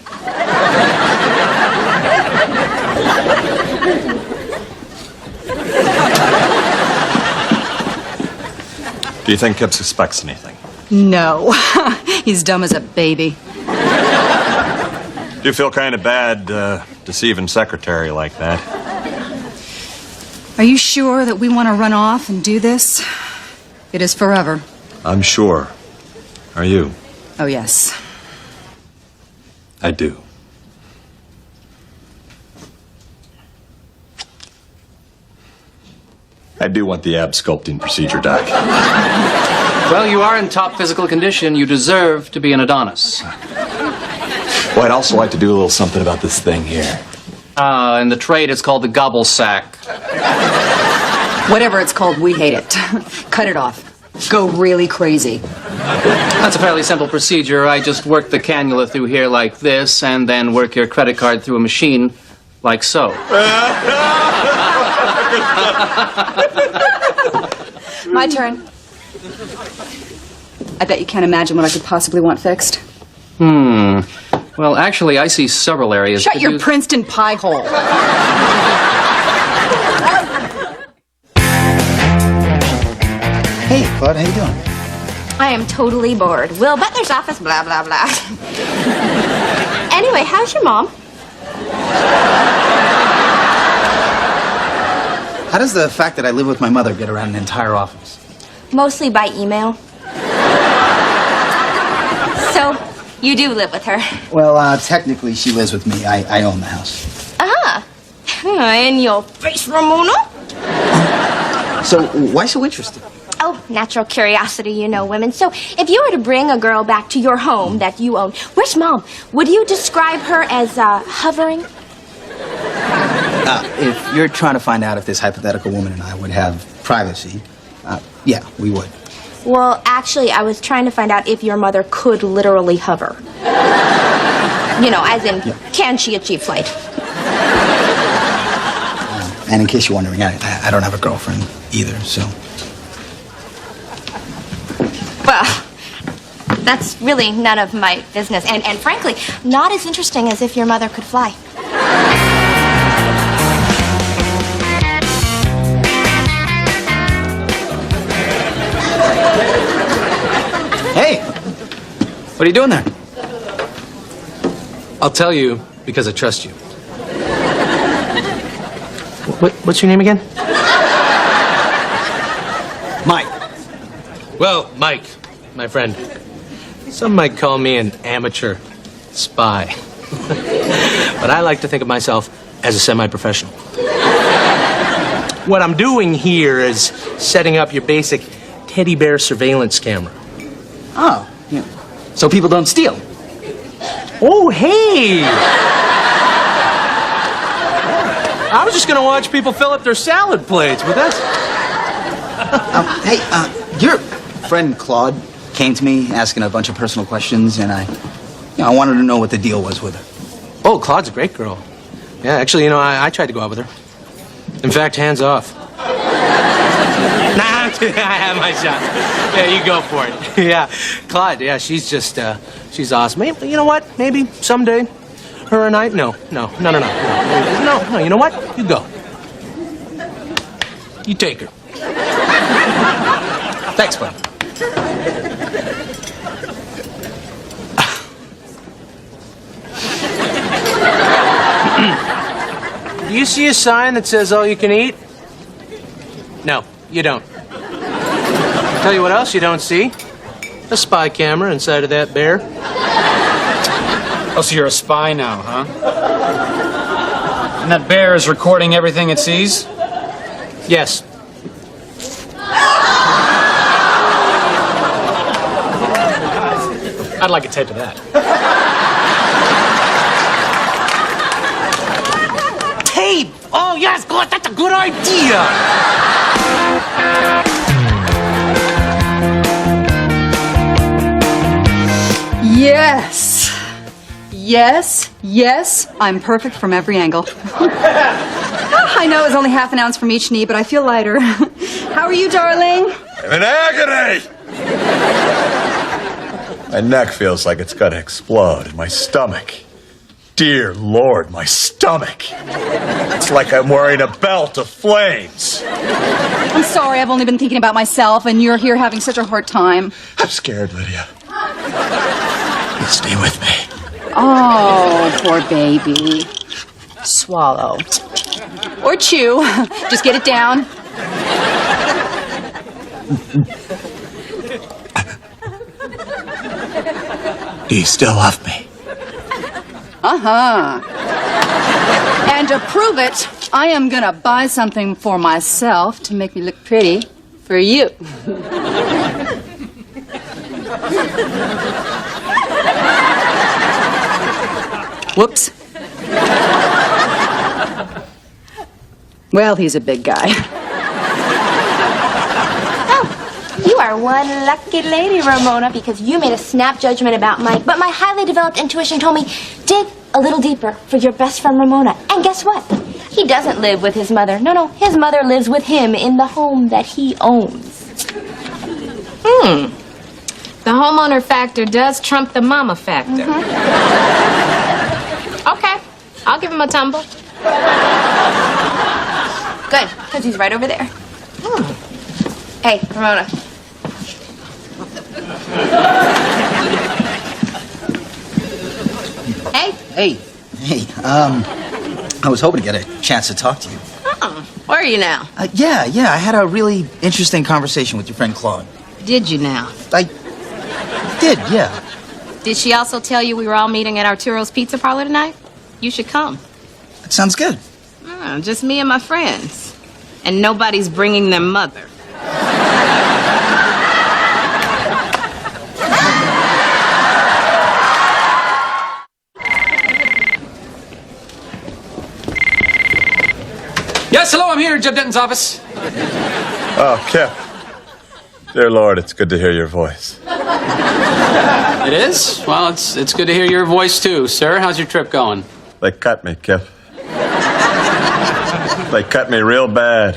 Do you think Kip suspects anything? No. He's dumb as a baby. Do you feel kind of bad deceiving Secretary like that? Are you sure that we want to run off and do this? It is forever. I'm sure. Are you? Oh, yes. I do. I do want the ab sculpting procedure, Doc. Well, you are in top physical condition. You deserve to be an Adonis. Well, I'd also like to do a little something about this thing here. In the trade, it's called the gobble sack. Whatever it's called, we hate it. Cut it off. Go really crazy. That's a fairly simple procedure. I just work the cannula through here like this, and then work your credit card through a machine like so. My turn. I bet you can't imagine what I could possibly want fixed. Well, actually, I see several areas. Shut your Princeton pie hole. Hey, Claude, how you doing? I am totally bored. Will Butler's office, blah, blah, blah. Anyway, how's your mom? How does the fact that I live with my mother get around an entire office? Mostly by email. So, you do live with her? Well, technically, she lives with me. I own the house. Ah. In your face, Ramona? So, why so interested? Oh, natural curiosity, you know women. So, if you were to bring a girl back to your home that you own, where's Mom? Would you describe her as hovering? If you're trying to find out if this hypothetical woman and I would have privacy, yeah, we would. Well, actually, I was trying to find out if your mother could literally hover. You know, as in, can she achieve flight? And in case you're wondering, I don't have a girlfriend either, so... Well, that's really none of my business. And frankly, not as interesting as if your mother could fly. Hey! What are you doing there? I'll tell you because I trust you. What's your name again? Mike. Well, Mike, my friend. Some might call me an amateur spy. But I like to think of myself as a semi-professional. What I'm doing here is setting up your basic teddy bear surveillance camera. Oh, yeah. So people don't steal? Oh, hey! I was just going to watch people fill up their salad plates, but that's... Hey, your friend Claude came to me asking a bunch of personal questions, and I wanted to know what the deal was with her. Oh, Claude's a great girl. Yeah, actually, I tried to go out with her. In fact, hands off. Nah, I have my shot. Yeah, you go for it. Yeah, Claude, yeah, she's just, she's awesome. Maybe, you know what? Maybe someday, her and I, no, you know what? You go. You take her. Thanks, bud. Do you see a sign that says all you can eat? No, you don't. Tell you what else you don't see. A spy camera inside of that bear. Oh, so you're a spy now, huh? And that bear is recording everything it sees? Yes. I'd like a tape of that. Tape! Oh, yes, God, that's a good idea! Yes. Yes, yes, I'm perfect from every angle. I know it's only half an ounce from each knee, but I feel lighter. How are you, darling? I'm in agony! My neck feels like it's gonna explode. My stomach. Dear Lord, my stomach. It's like I'm wearing a belt of flames. I'm sorry, I've only been thinking about myself, and you're here having such a hard time. I'm scared, Lydia. Please stay with me. Oh, poor baby. Swallow. Or chew. Just get it down. Do you still love me? Uh-huh. And to prove it, I am gonna buy something for myself to make me look pretty for you. Whoops. Well, he's a big guy. You are one lucky lady, Ramona, because you made a snap judgment about Mike. But my highly developed intuition told me, dig a little deeper for your best friend, Ramona. And guess what? He doesn't live with his mother. No, his mother lives with him in the home that he owns. The homeowner factor does trump the mama factor. Okay, I'll give him a tumble. Good, because he's right over there. Hey, Ramona. Hey, I was hoping to get a chance to talk to you. Where are you now? Yeah, I had a really interesting conversation with your friend Claude. Did you now? I did, yeah. Did she also tell you we were all meeting at Arturo's Pizza Parlor tonight? You should come. That sounds good. Just me and my friends. And nobody's bringing their mother. Yes, hello, I'm here at Jeb Denton's office. Oh, Kip. Dear Lord, it's good to hear your voice. It is? Well, it's good to hear your voice, too. Sir, how's your trip going? They cut me, Kip. They cut me real bad.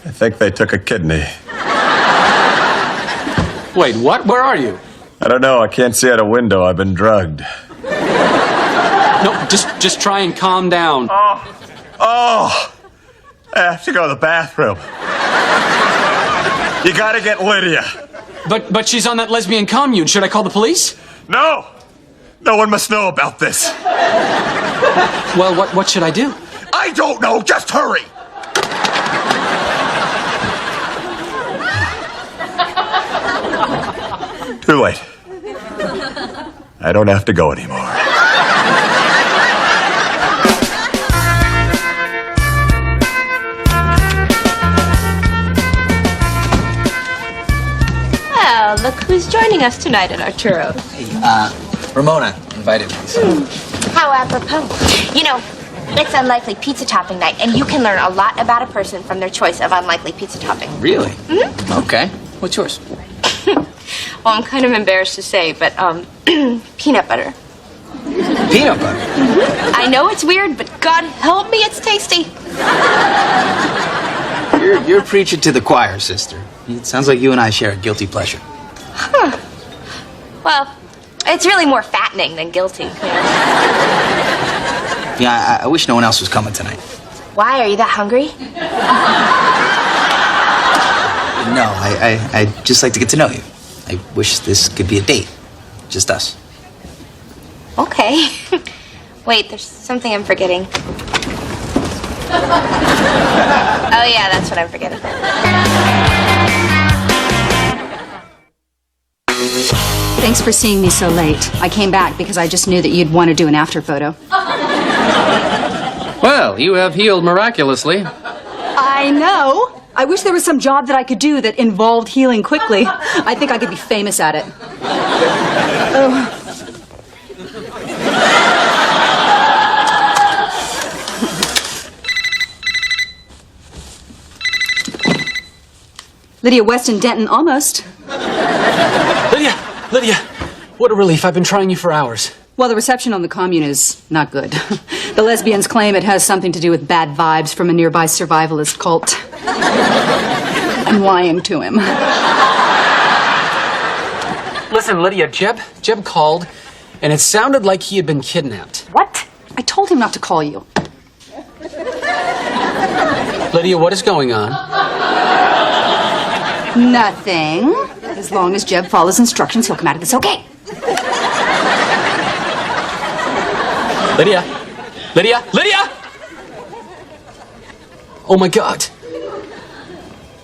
I think they took a kidney. Wait, what? Where are you? I don't know. I can't see out a window. I've been drugged. No, just try and calm down. Oh! I have to go to the bathroom. You gotta get Lydia. But she's on that lesbian commune. Should I call the police? No! No one must know about this. Well, what should I do? I don't know. Just hurry. Too late. I don't have to go anymore. Well, look who's joining us tonight at Arturo. Hey, Ramona invited me, so... How apropos. You know, it's unlikely pizza topping night, and you can learn a lot about a person from their choice of unlikely pizza topping. Really? Okay. What's yours? Well, I'm kind of embarrassed to say, but, peanut butter. Peanut butter? I know it's weird, but God help me, it's tasty. You're preaching to the choir, sister. It sounds like you and I share a guilty pleasure. Huh. Well, it's really more fattening than guilty. Yeah, I wish no one else was coming tonight. Why? Are you that hungry? No, I'd just like to get to know you. I wish this could be a date. Just us. Okay. Wait, there's something I'm forgetting. Oh, yeah, that's what I'm forgetting. Thanks for seeing me so late. I came back because I just knew that you'd want to do an after photo. Well, you have healed miraculously. I know. I wish there was some job that I could do that involved healing quickly. I think I could be famous at it. Oh. Lydia Weston Denton, almost. Lydia, what a relief. I've been trying you for hours. Well, the reception on the commune is not good. The lesbians claim it has something to do with bad vibes from a nearby survivalist cult. I'm lying to him. Listen, Lydia, Jeb called, and it sounded like he had been kidnapped. What? I told him not to call you. Lydia, what is going on? Nothing. As long as Jeb follows instructions, he'll come out of this okay. Lydia! Oh my God.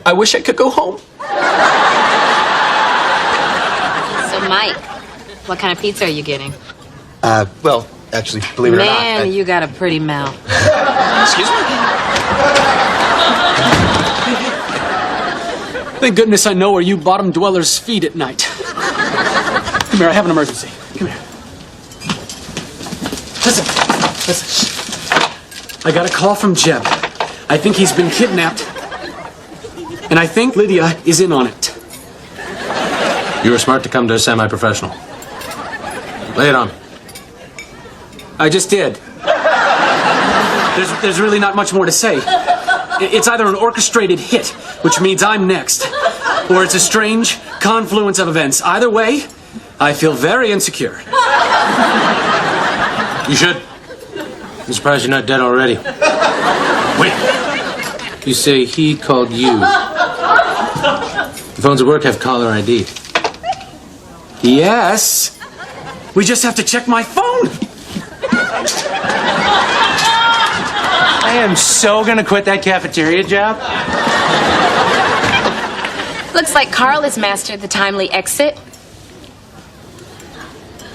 I wish I could go home. So, Mike, What kind of pizza are you getting? Well, actually, believe it or not. Man, you got a pretty mouth. Excuse me? Thank goodness I know where you bottom dwellers feed at night. Come here, I have an emergency. Come here. Listen. I got a call from Jeb. I think he's been kidnapped. And I think Lydia is in on it. You were smart to come to a semi-professional. Lay it on. I just did. There's really not much more to say. It's either an orchestrated hit, which means I'm next, or it's a strange confluence of events. Either way, I feel very insecure. You should. I'm surprised you're not dead already. Wait. You say he called you. The phones at work have caller ID. Yes. We just have to check my phone. I am so gonna quit that cafeteria job. Looks like Carl has mastered the timely exit.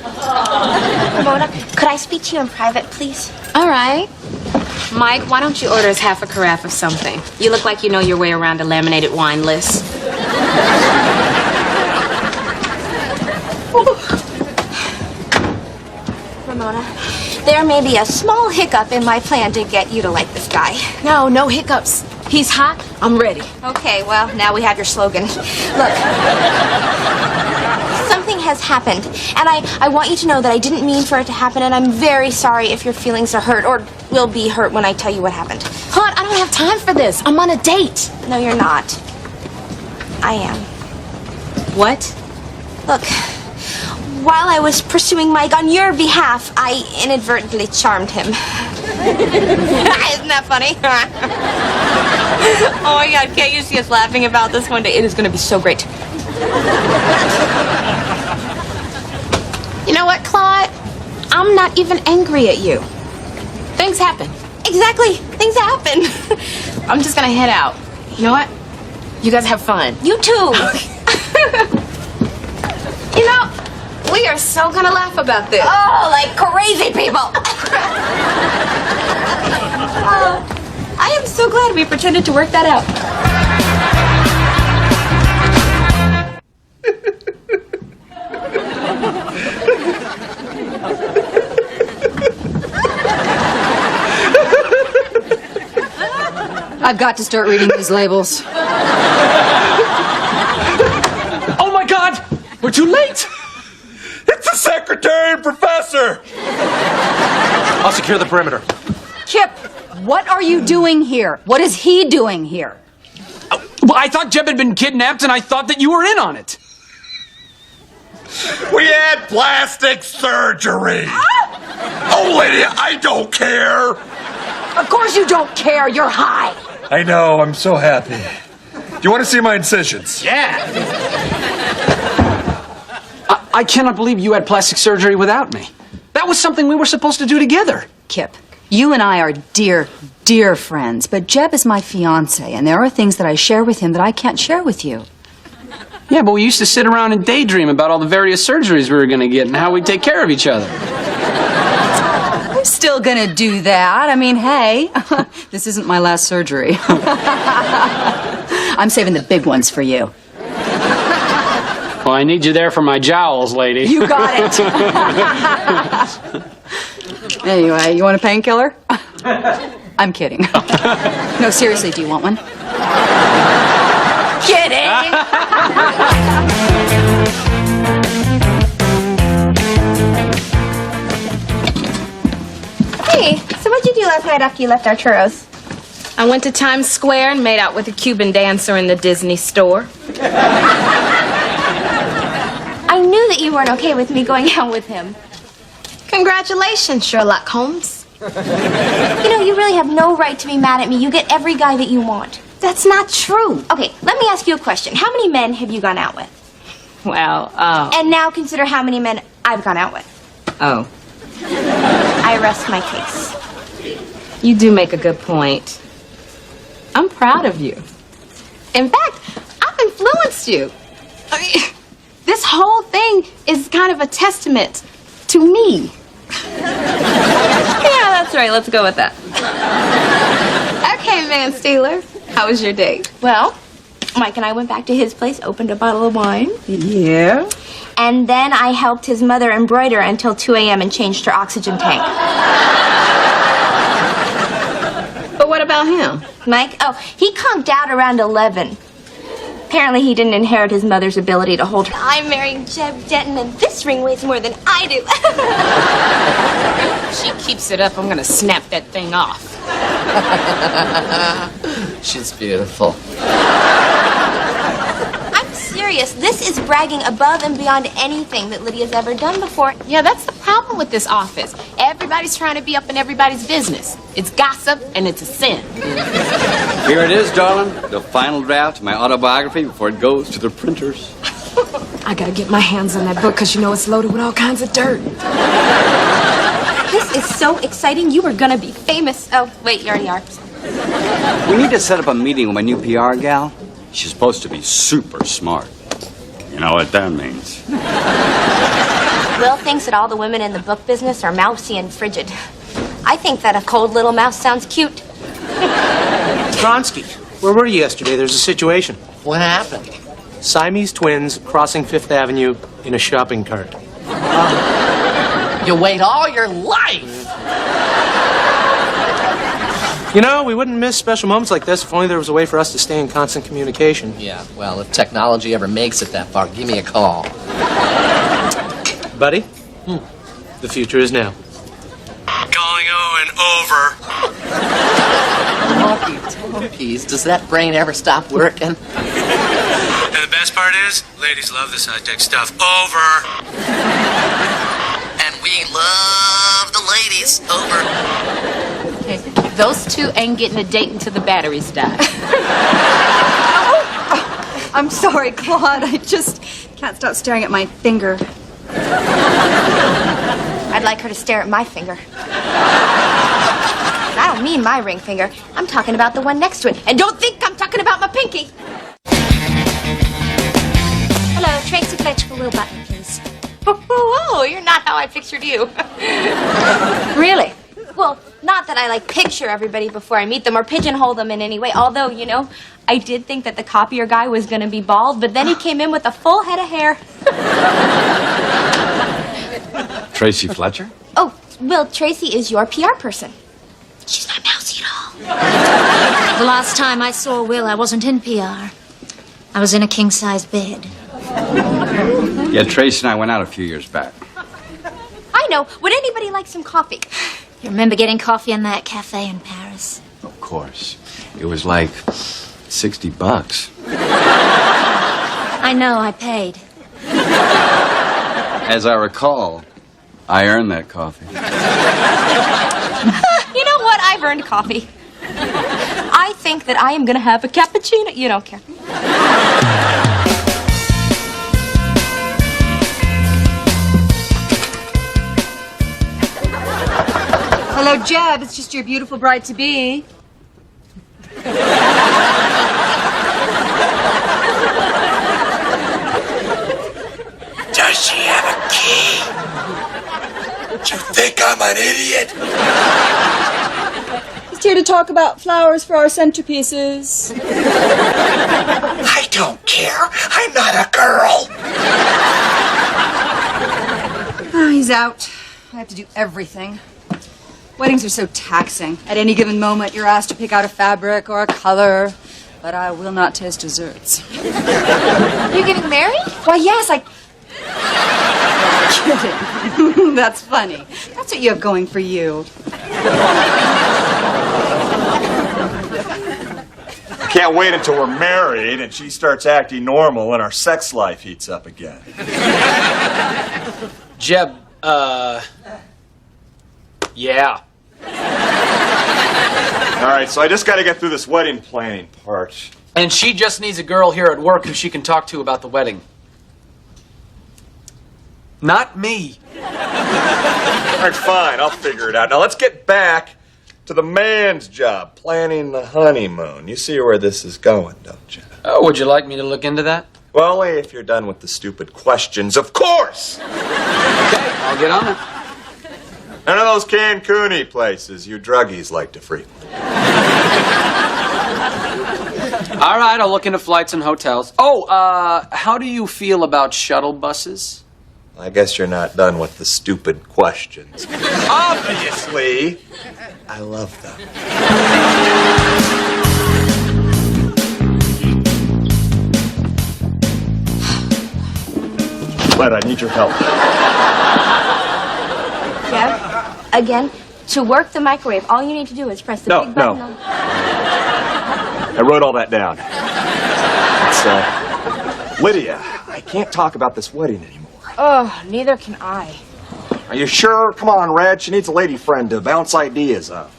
Ramona, could I speak to you in private, please? All right. Mike, why don't you order us half a carafe of something? You look like you know your way around a laminated wine list. Ramona, there may be a small hiccup in my plan to get you to like this guy. No hiccups. He's hot. I'm ready. Okay, well, now we have your slogan. Look, something has happened, and I want you to know that I didn't mean for it to happen, and I'm very sorry if your feelings are hurt, or will be hurt when I tell you what happened. Hon, I don't have time for this. I'm on a date. No, you're not. I am. What? Look, while I was pursuing Mike on your behalf, I inadvertently charmed him. Isn't that funny? Oh my God, can't you see us laughing about this one day? It is going to be so great. You know what, Claude? I'm not even angry at you. Things happen. Exactly. Things happen. I'm just gonna head out. You know what? You guys have fun. You too. You know, we are so gonna laugh about this. Oh, like crazy people. I am so glad we pretended to work that out. I've got to start reading these labels. Oh my God! We're too late! It's the secretary and professor! I'll secure the perimeter. Kip, what are you doing here? What is he doing here? Well, I thought Jeb had been kidnapped, and I thought that you were in on it. We had plastic surgery! Oh, Lydia, I don't care! Of course you don't care. You're high. I know, I'm so happy. Do you want to see my incisions? Yeah! I cannot believe you had plastic surgery without me. That was something we were supposed to do together. Kip, you and I are dear, dear friends, but Jeb is my fiance, and there are things that I share with him that I can't share with you. Yeah, but we used to sit around and daydream about all the various surgeries we were going to get and how we'd take care of each other. I'm still gonna do that. I mean, hey, this isn't my last surgery. I'm saving the big ones for you. Well, I need you there for my jowls, lady. You got it. Anyway, you want a painkiller? I'm kidding. No, seriously, do you want one? Kidding. Hey, so what'd you do last night after you left our churros? I went to Times Square and made out with a Cuban dancer in the Disney store. I knew that you weren't okay with me going out with him. Congratulations, Sherlock Holmes. You know, you really have no right to be mad at me. You get every guy that you want. That's not true. Okay, let me ask you a question. How many men have you gone out with? Well, And now consider how many men I've gone out with. Oh. I rest my case. You do make a good point. I'm proud of you. In fact, I've influenced you. I mean, this whole thing is kind of a testament to me. Yeah, that's right. Let's go with that. Okay, Man Stealer. How was your date? Well, Mike and I went back to his place, opened a bottle of wine. Yeah. And then I helped his mother embroider until 2 a.m. and changed her oxygen tank. But what about him? Mike? Oh, he conked out around 11. Apparently he didn't inherit his mother's ability to hold her. I'm marrying Jeb Denton, and this ring weighs more than I do. She keeps it up, I'm gonna snap that thing off. She's beautiful. I'm serious. This is bragging above and beyond anything that Lydia's ever done before. Yeah, that's the problem with this office. Everybody's trying to be up in everybody's business. It's gossip and it's a sin. Here it is, darling. The final draft of my autobiography before it goes to the printers. I gotta get my hands on that book because you know it's loaded with all kinds of dirt. This is so exciting. You are gonna be famous. Oh, wait, you already are. We need to set up a meeting with my new PR gal. She's supposed to be super smart. You know what that means. Will thinks that all the women in the book business are mousy and frigid. I think that a cold little mouse sounds cute. Tronsky, where were you yesterday? There's a situation. What happened? Siamese twins crossing Fifth Avenue in a shopping cart. You wait all your life! You know, we wouldn't miss special moments like this if only there was a way for us to stay in constant communication. Yeah, well, if technology ever makes it that far, give me a call. Buddy, the future is now. Calling Owen over. Talkies, does that brain ever stop working? And the best part is, ladies love this high-tech stuff. Over. And we love the ladies. Over. Okay, those two ain't getting a date until the batteries die. I'm sorry, Claude. I just can't stop staring at my finger. I'd like her to stare at my finger. I don't mean my ring finger. I'm talking about the one next to it. And don't think I'm talking about my pinky. Hello, Tracy Fletcher for Will Button, please. Oh, you're not how I pictured you. Really? Well, not that I like picture everybody before I meet them or pigeonhole them in any way. Although, you know, I did think that the copier guy was going to be bald, but then he came in with a full head of hair. Tracy Fletcher? Oh, Will, Tracy is your PR person. She's not mousy at all. The last time I saw Will, I wasn't in PR. I was in a king-size bed. Yeah, Tracy and I went out a few years back. I know. Would anybody like some coffee? You remember getting coffee in that cafe in Paris? Of course. It was like $60. I know, I paid. As I recall, I earned that coffee. You know what? I've earned coffee. I think that I am going to have a cappuccino. You don't care. Hello, Jeb. It's just your beautiful bride-to-be. Does she have a key? Do you think I'm an idiot? Just here to talk about flowers for our centerpieces. I don't care. I'm not a girl. Oh, he's out. I have to do everything. Weddings are so taxing. At any given moment, you're asked to pick out a fabric or a color, but I will not taste desserts. You getting married? Why, yes, Kidding. That's funny. That's what you have going for you. Can't wait until we're married and she starts acting normal and our sex life heats up again. Jeb, yeah. All right, so I just got to get through this wedding planning part. And she just needs a girl here at work who she can talk to about the wedding. Not me. All right, fine, I'll figure it out. Now let's get back to the man's job, planning the honeymoon. You see where this is going, don't you? Oh, would you like me to look into that? Well, only if you're done with the stupid questions, of course! Okay, I'll get on it. None of those Cancun-y places you druggies like to frequent. All right, I'll look into flights and hotels. Oh, how do you feel about shuttle buses? I guess you're not done with the stupid questions. Obviously, I love them. But I need your help. Jeff, again, to work the microwave, all you need to do is press the big button on... I wrote all that down. It's, Lydia, I can't talk about this wedding anymore. Oh, neither can I. Are you sure? Come on, Red. She needs a lady friend to bounce ideas off.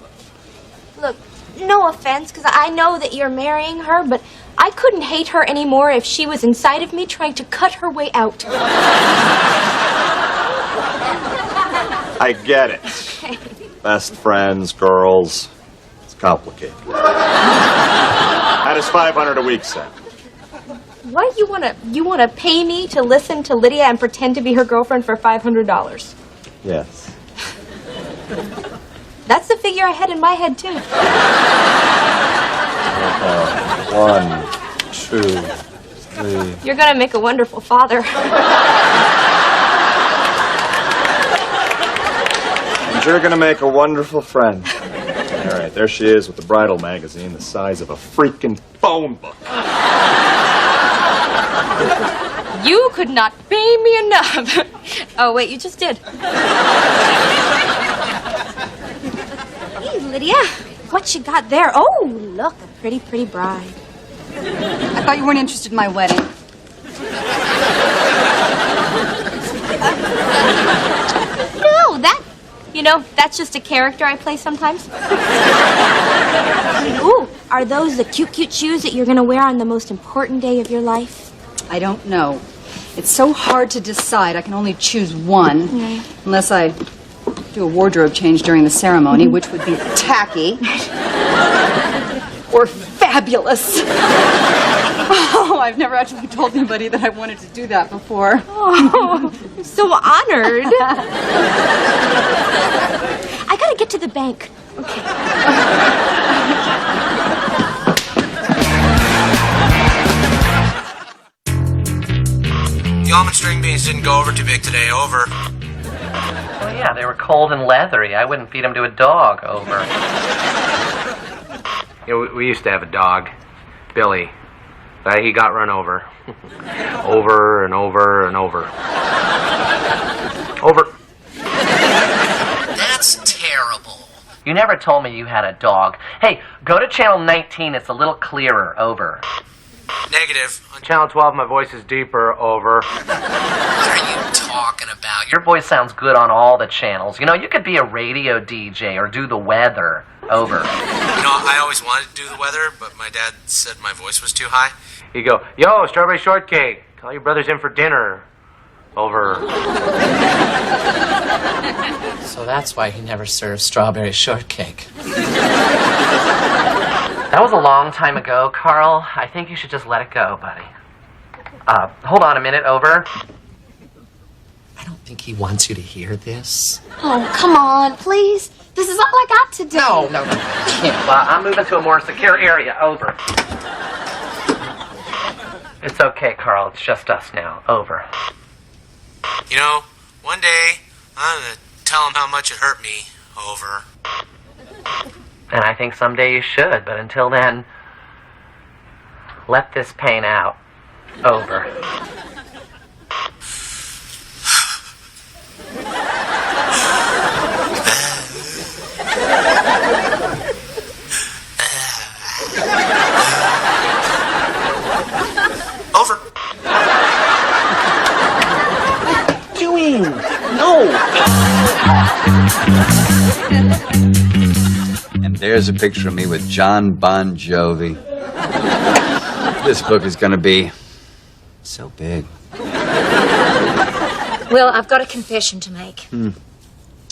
Look, no offense, because I know that you're marrying her, but I couldn't hate her anymore if she was inside of me trying to cut her way out. I get it. Best friends, girls. It's complicated. That is $500 a week, Sam. What, you wanna pay me to listen to Lydia and pretend to be her girlfriend for $500? Yes. That's the figure I had in my head, too. 1, 2, 3. You're gonna make a wonderful father. And you're gonna make a wonderful friend. All right, there she is with the bridal magazine the size of a freaking phone book. You could not pay me enough. Oh, wait, you just did. Hey, Lydia, what you got there? Oh, look, a pretty, pretty bride. I thought you weren't interested in my wedding. No, that's just a character I play sometimes. Ooh, are those the cute, cute shoes that you're going to wear on the most important day of your life? I don't know. It's so hard to decide. I can only choose one, unless I do a wardrobe change during the ceremony, which would be tacky or fabulous. Oh, I've never actually told anybody that I wanted to do that before. Oh, I'm so honored. I gotta get to the bank. Okay. The almond string beans didn't go over too big today. Over. Oh, yeah, they were cold and leathery. I wouldn't feed them to a dog. Over. Yeah, we used to have a dog, Billy. He got run over. Over and over and over. Over. That's terrible. You never told me you had a dog. Hey, go to channel 19. It's a little clearer. Over. Negative. On channel 12, my voice is deeper. Over. What are you talking about? Your voice sounds good on all the channels. You know, you could be a radio DJ or do the weather. Over. You know, I always wanted to do the weather, but my dad said my voice was too high. You go, yo, strawberry shortcake. Call your brothers in for dinner. Over. So that's why he never serves strawberry shortcake. That was a long time ago, Carl. I think you should just let it go, buddy. Hold on a minute. Over. I don't think he wants you to hear this. Oh, come on, please. This is all I got to do. No. Well, I'm moving to a more secure area. Over. It's okay, Carl. It's just us now. Over. You know, one day I'm gonna tell him how much it hurt me. Over. And I think someday you should, but until then, let this pain out. Over. Over. Doing? No. And there's a picture of me with John Bon Jovi. This book is going to be so big. Will, I've got a confession to make.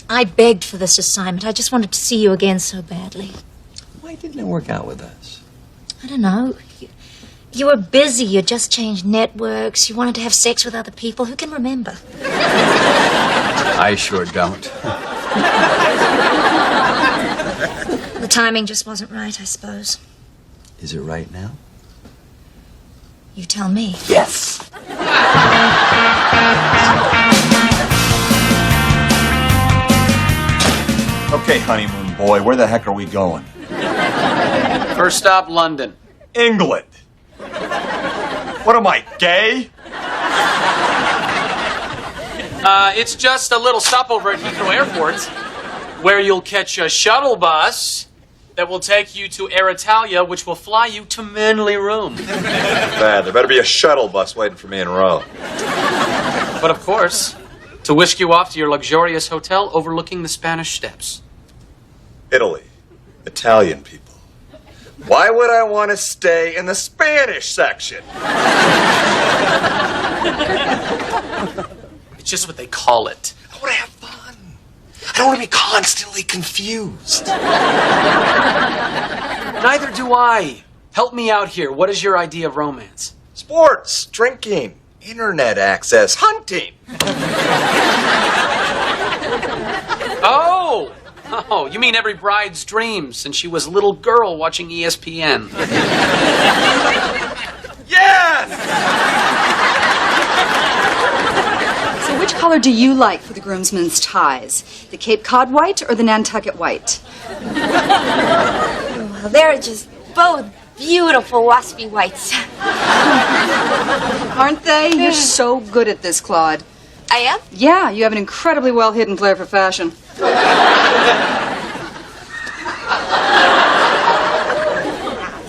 I begged for this assignment. I just wanted to see you again so badly. Why didn't it work out with us? I don't know. You were busy. You just changed networks. You wanted to have sex with other people. Who can remember? I sure don't. The timing just wasn't right, I suppose. Is it right now? You tell me. Yes. Okay, honeymoon boy, where the heck are we going? First stop, London. England. What am I, gay? It's just a little stopover at Heathrow Airport, where you'll catch a shuttle bus that will take you to Air Italia, which will fly you to Manly Room. Bad. There better be a shuttle bus waiting for me in Rome. But of course, to whisk you off to your luxurious hotel overlooking the Spanish Steps. Italy. Italian people. Why would I want to stay in the Spanish section? It's just what they call it. I want to have fun. I don't want to be constantly confused. Neither do I. Help me out here. What is your idea of romance? Sports, drinking, internet access, hunting. Oh! Oh, you mean every bride's dream since she was a little girl watching ESPN. Yes! So which color do you like for the groomsmen's ties? The Cape Cod white or the Nantucket white? Well, they're just both beautiful waspy whites. Aren't they? You're so good at this, Claude. I am? Yeah, you have an incredibly well-hidden flair for fashion.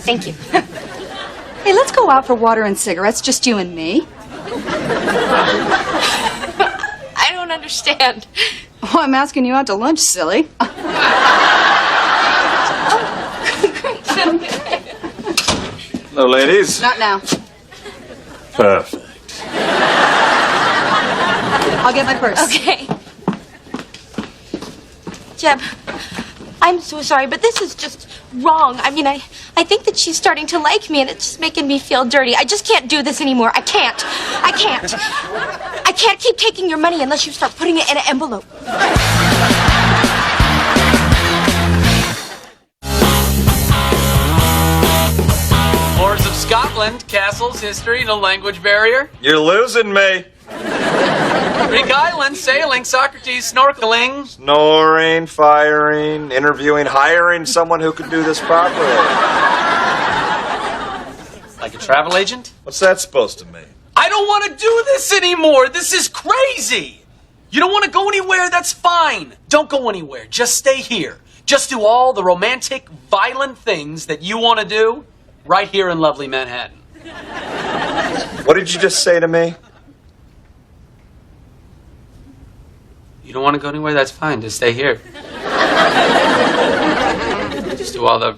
Thank you. Hey, let's go out for water and cigarettes, just you and me. I don't understand. Oh, I'm asking you out to lunch, silly. Hello, ladies. Not now. Perfect. I'll get my purse. Okay. Jeb, I'm so sorry, but this is just wrong. I mean, I think that she's starting to like me, and it's just making me feel dirty. I just can't do this anymore. I can't. I can't keep taking your money unless you start putting it in an envelope. Lords of Scotland, castles, history, no language barrier. You're losing me. Greek islands, sailing, Socrates, snorkeling. Snoring, firing, interviewing, hiring someone who can do this properly. Like a travel agent? What's that supposed to mean? I don't want to do this anymore. This is crazy. You don't want to go anywhere? That's fine. Don't go anywhere. Just stay here. Just do all the romantic, violent things that you want to do right here in lovely Manhattan. What did you just say to me? You don't want to go anywhere? That's fine. Just stay here. Just do all the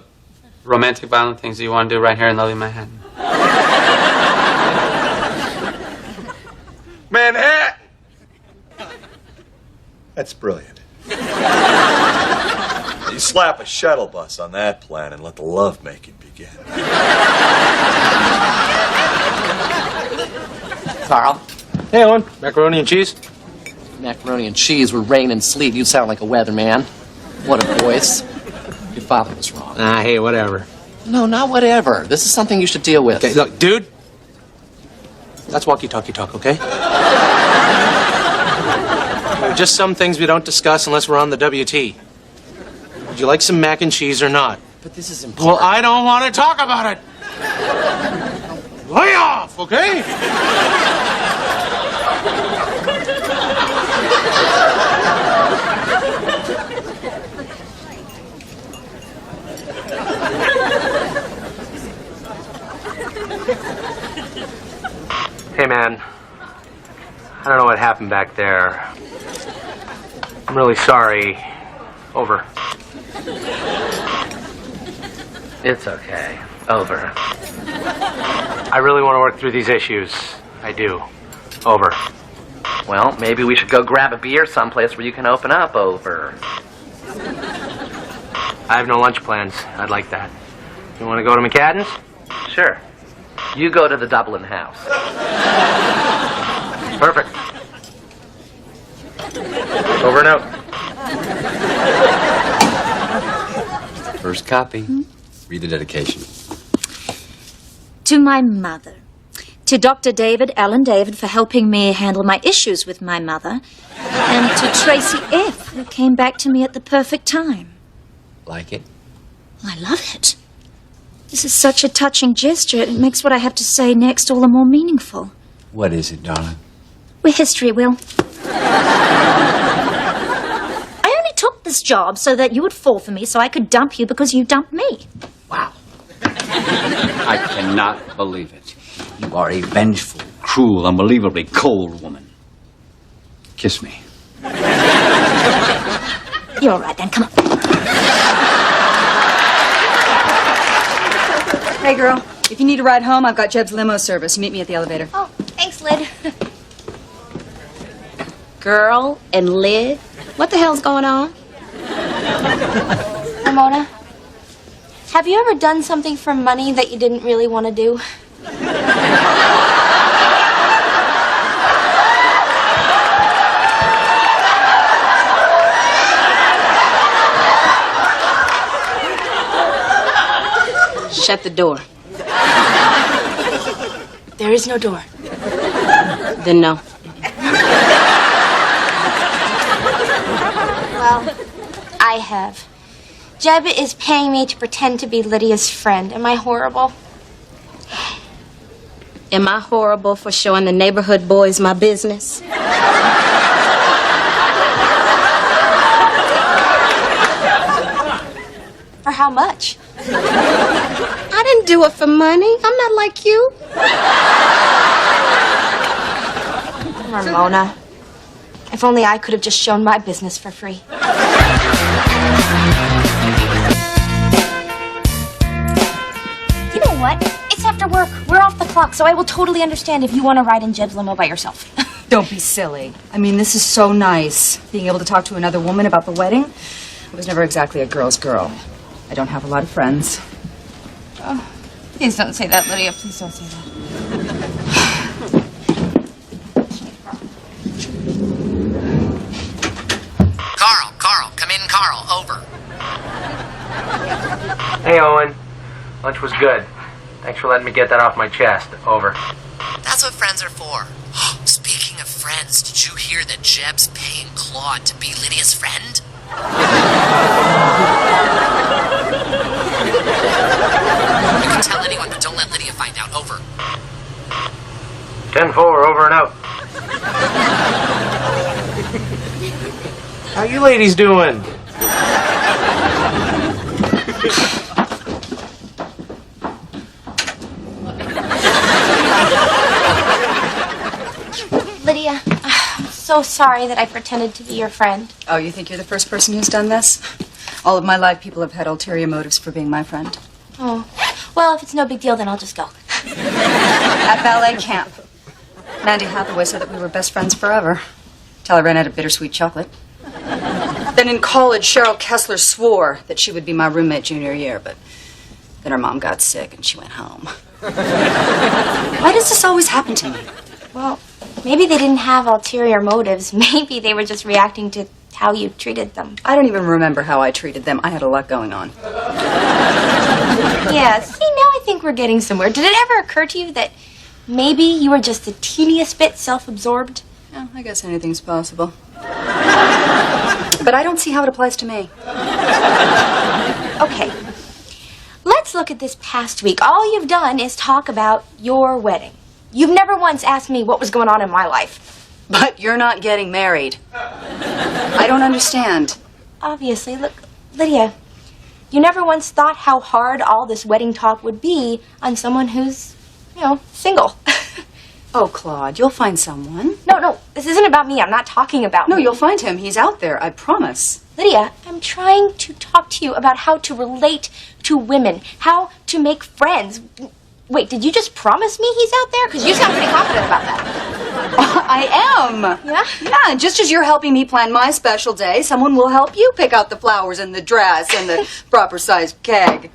romantic, violent things that you want to do right here in lovely Manhattan. Manhattan! That's brilliant. You slap a shuttle bus on that plan and let the lovemaking begin. Carl, Hey, Owen. Macaroni and cheese? macaroni and cheese with rain and sleet. You sound like a weatherman. What a voice. Your father was wrong. Hey, whatever. No, not whatever. This is something you should deal with. Okay, look, dude. That's walkie-talkie talk, okay? There are just some things we don't discuss unless we're on the WT. Would you like some mac and cheese or not? But this is important. Well, I don't want to talk about it. Lay off, okay? Hey, man. I don't know what happened back there. I'm really sorry. Over. It's okay. Over. I really want to work through these issues. I do. Over. Well, maybe we should go grab a beer someplace where you can open up. Over. I have no lunch plans. I'd like that. You want to go to McCadden's? Sure. You go to the Dublin house. Perfect. Over and out. First copy. Read the dedication. To my mother. To Dr. David, Alan David, for helping me handle my issues with my mother. And to Tracy F., who came back to me at the perfect time. Like it? I love it. This is such a touching gesture. It makes what I have to say next all the more meaningful. What is it, darling? We're history, Will. I only took this job so that you would fall for me, so I could dump you because you dumped me. Wow. I cannot believe it. You are a vengeful, cruel, unbelievably cold woman. Kiss me. You're all right then, come on. Hey, girl. If you need a ride home, I've got Jeb's limo service. Meet me at the elevator. Oh, thanks, Lyd. Girl and Lyd? What the hell's going on? Ramona, have you ever done something for money that you didn't really want to do? Shut the door. There is no door. Then no. Well, I have. Jeb is paying me to pretend to be Lydia's friend. Am I horrible? Am I horrible for showing the neighborhood boys my business? For how much? I didn't do it for money. I'm not like you. Ramona, if only I could have just shown my business for free. You know what? It's after work. We're off the clock, so I will totally understand if you want to ride in Jeb's limo by yourself. Don't be silly. I mean, this is so nice. Being able to talk to another woman about the wedding. I was never exactly a girl's girl. I don't have a lot of friends. Oh, please don't say that, Lydia. Please don't say that. Carl, come in, Carl. Over. Hey, Owen. Lunch was good. Thanks for letting me get that off my chest. Over. That's what friends are for. Speaking of friends, did you hear that Jeb's paying Claude to be Lydia's friend? You can tell anyone, but don't let Lydia find out. Over. 10-4, over and out. How you ladies doing? Lydia, I'm so sorry that I pretended to be your friend. Oh, you think you're the first person who's done this? All of my life, people have had ulterior motives for being my friend. Oh, well, if it's no big deal, then I'll just go. At ballet camp, Mandy Hathaway said that we were best friends forever, till I ran out of bittersweet chocolate. Then in college, Cheryl Kessler swore that she would be my roommate junior year, but then her mom got sick and she went home. Why does this always happen to me? Well, maybe they didn't have ulterior motives. Maybe they were just reacting to how you treated them. I don't even remember how I treated them. I had a lot going on. Yeah, see, now I think we're getting somewhere. Did it ever occur to you that maybe you were just a teeniest bit self-absorbed? Yeah, I guess anything's possible. But I don't see how it applies to me. Okay. Let's look at this past week. All you've done is talk about your wedding. You've never once asked me what was going on in my life. But you're not getting married. I don't understand. Obviously. Look, Lydia, you never once thought how hard all this wedding talk would be on someone who's, single. Oh, Claude, you'll find someone. No, this isn't about me. I'm not talking about No, me. you'll find him. He's out there, I promise. Lydia, I'm trying to talk to you about how to relate to women, how to make friends. Wait, did you just promise me he's out there? Because you sound pretty confident about that. I am. Yeah? Yeah, just as you're helping me plan my special day, someone will help you pick out the flowers and the dress and the proper sized keg.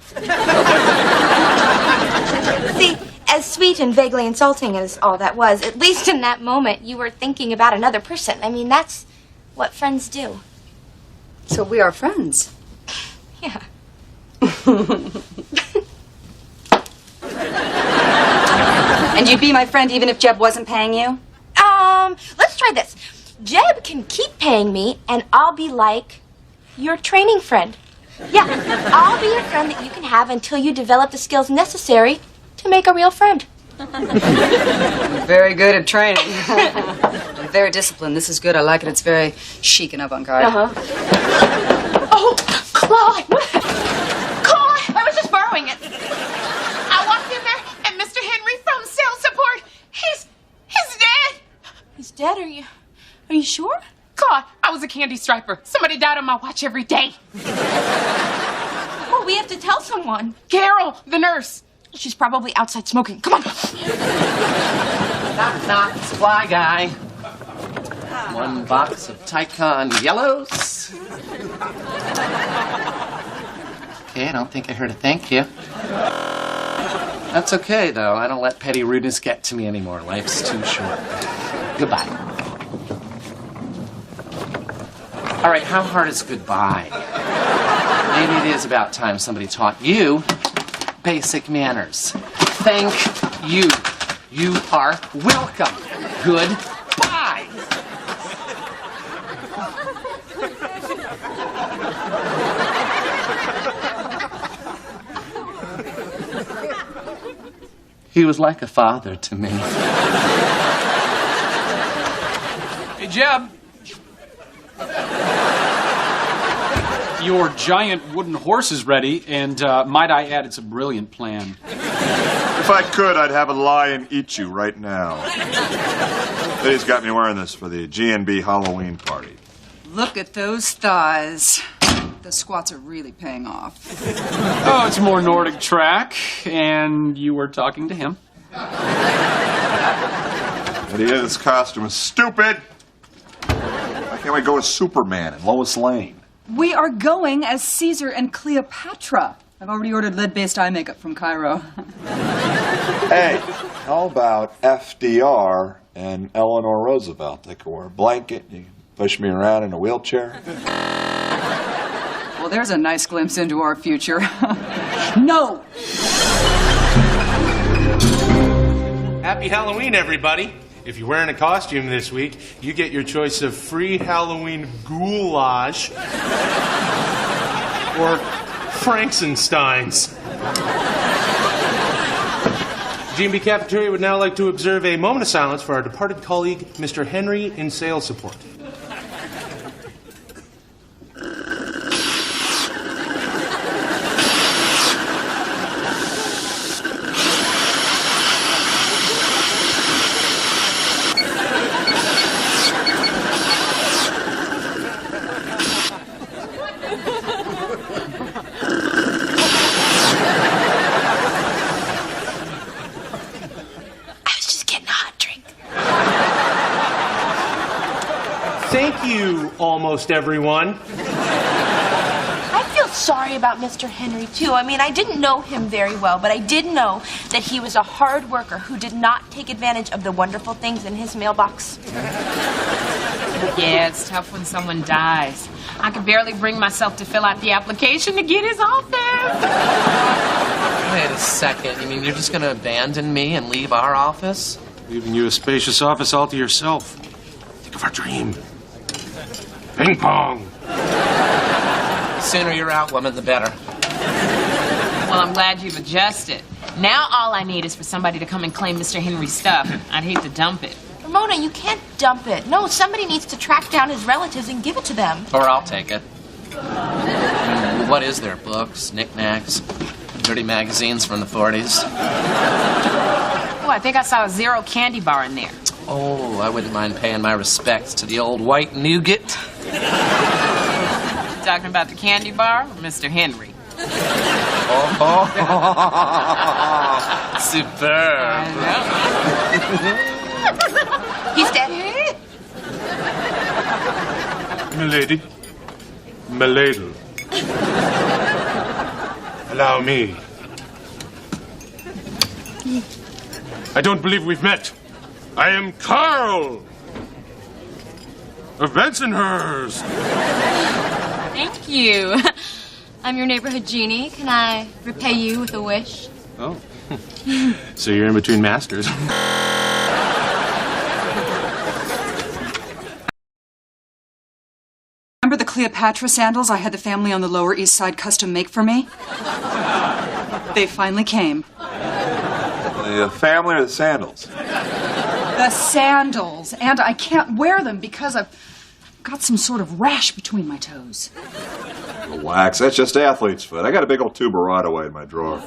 See, As sweet and vaguely insulting as all that was, at least in that moment, you were thinking about another person. I mean, that's what friends do. So we are friends. Yeah. And you'd be my friend even if Jeb wasn't paying you? Let's try this. Jeb can keep paying me, and I'll be like your training friend. Yeah, I'll be a friend that you can have until you develop the skills necessary to make a real friend. Very good at training. Very disciplined. This is good. I like it. It's very chic and avant-garde. Oh, Claude! Claude! I was just borrowing it. I walked in there, and Mr. Henry from sales support, he's dead. He's dead? Are you sure? Claude, I was a candy striper. Somebody died on my watch every day. Well, we have to tell someone. Carol, the nurse. She's probably outside smoking. Come on. Knock, knock, supply guy. 1 box of Tycon yellows. Okay, I don't think I heard a thank you. That's okay, though. I don't let petty rudeness get to me anymore. Life's too short. Goodbye. All right, how hard is goodbye? Maybe it is about time somebody taught you basic manners. Thank you. You are welcome. Goodbye. He was like a father to me. Hey, Jeb. Your giant wooden horse is ready, and might I add, it's a brilliant plan. If I could, I'd have a lion eat you right now. Liddy's got me wearing this for the GNB Halloween party. Look at those thighs. The squats are really paying off. Oh, it's more Nordic track, and you were talking to him. Liddy, this costume is stupid. Why can't we go as Superman and Lois Lane? We are going as Caesar and Cleopatra. I've already ordered lead-based eye makeup from Cairo. Hey, how about FDR and Eleanor Roosevelt? They could wear a blanket, you can push me around in a wheelchair. Well, there's a nice glimpse into our future. No! Happy Halloween, everybody. If you're wearing a costume this week, you get your choice of free Halloween goulash or Frankensteins. G&B Cafeteria would now like to observe a moment of silence for our departed colleague, Mr. Henry, in sales support. Thank you, almost everyone. I feel sorry about Mr. Henry, too. I mean, I didn't know him very well, but I did know that he was a hard worker who did not take advantage of the wonderful things in his mailbox. Yeah, it's tough when someone dies. I could barely bring myself to fill out the application to get his office. Wait a second. You mean you're just going to abandon me and leave our office? Leaving you a spacious office all to yourself. Think of our dream. Ping pong. The sooner you're out, woman, the better. Well, I'm glad you've adjusted. Now all I need is for somebody to come and claim Mr. Henry's stuff. I'd hate to dump it. Ramona, you can't dump it. No, somebody needs to track down his relatives and give it to them. Or I'll take it. What is there? Books, knickknacks, dirty magazines from the 40s? Oh, I think I saw a Zero candy bar in there. Oh, I wouldn't mind paying my respects to the old white nougat. Talking about the candy bar or Mr. Henry? Oh, superb. He's dead. Milady. Milady. Allow me. I don't believe we've met. I am Carl of Bensonhurst. Thank you. I'm your neighborhood genie. Can I repay you with a wish? Oh. So you're in between masters. Remember the Cleopatra sandals I had the family on the Lower East Side custom make for me? They finally came. The family or the sandals? The sandals. And I can't wear them because I've got some sort of rash between my toes. Relax, that's just athlete's foot. I got a big old tube of right away in my drawer.